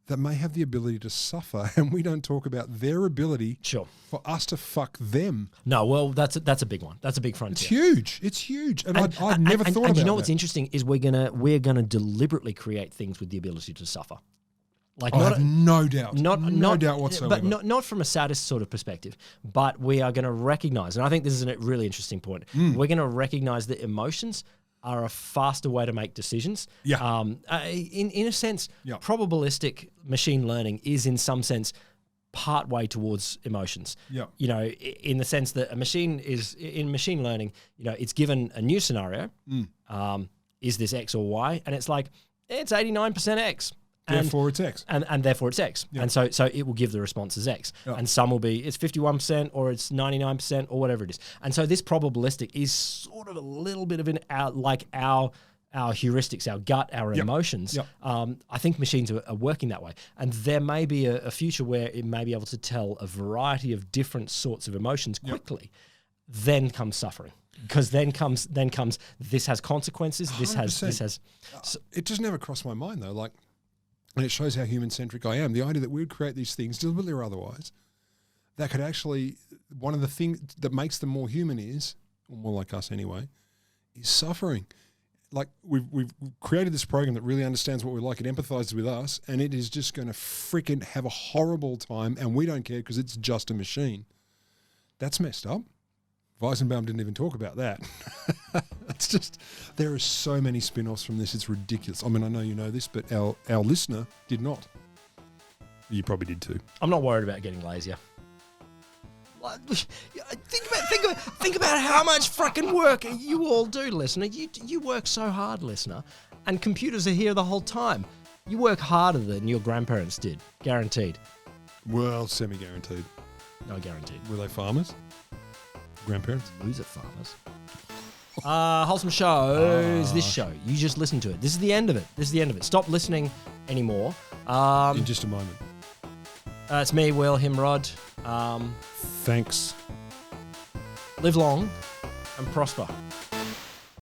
that may have the ability to suffer, and we don't talk about their ability for us to fuck them. No, well, that's a big one. That's a big frontier. It's huge. And I'd never thought about it. And you know what's interesting is we're gonna deliberately create things with the ability to suffer. Like I have no doubt. No doubt whatsoever. But not from a sadist sort of perspective, but we are going to recognize, and I think this is a really interesting point, we're going to recognize that emotions are a faster way to make decisions. Yeah. In a sense, probabilistic machine learning is in some sense part way towards emotions. Yeah. In the sense that in machine learning, it's given a new scenario. Is this X or Y? And it's like, it's 89% X. Therefore it's X. And therefore it's X. Yeah. And so it will give the response as X. Yeah. And some will be, it's 51% or it's 99% or whatever it is. And so this probabilistic is sort of a little bit of our heuristics, our gut, our emotions. Yep. I think machines are working that way. And there may be a future where it may be able to tell a variety of different sorts of emotions quickly. Then comes suffering. Because then comes this has consequences. 100%. This has. It just never crossed my mind though. And it shows how human-centric I am. The idea that we would create these things, deliberately or otherwise, that could actually, one of the things that makes them more human is, or more like us anyway, is suffering. Like we've created this program that really understands what we like, it empathizes with us, and it is just going to freaking have a horrible time, and we don't care because it's just a machine. That's messed up. Weizenbaum didn't even talk about that. It's just, there are so many spin-offs from this, it's ridiculous. I mean, I know you know this, but our listener did not. You probably did too. I'm not worried about getting lazier. Think about how much fucking work you all do, listener. You work so hard, listener, and computers are here the whole time. You work harder than your grandparents did, guaranteed. Well, semi-guaranteed. No, guaranteed. Were they farmers? Grandparents? Loser farmers. Wholesome shows this show. You just listen to it. This is the end of it. Stop listening anymore. In just a moment. It's me, Will, him, Rod. Thanks. Live long and prosper.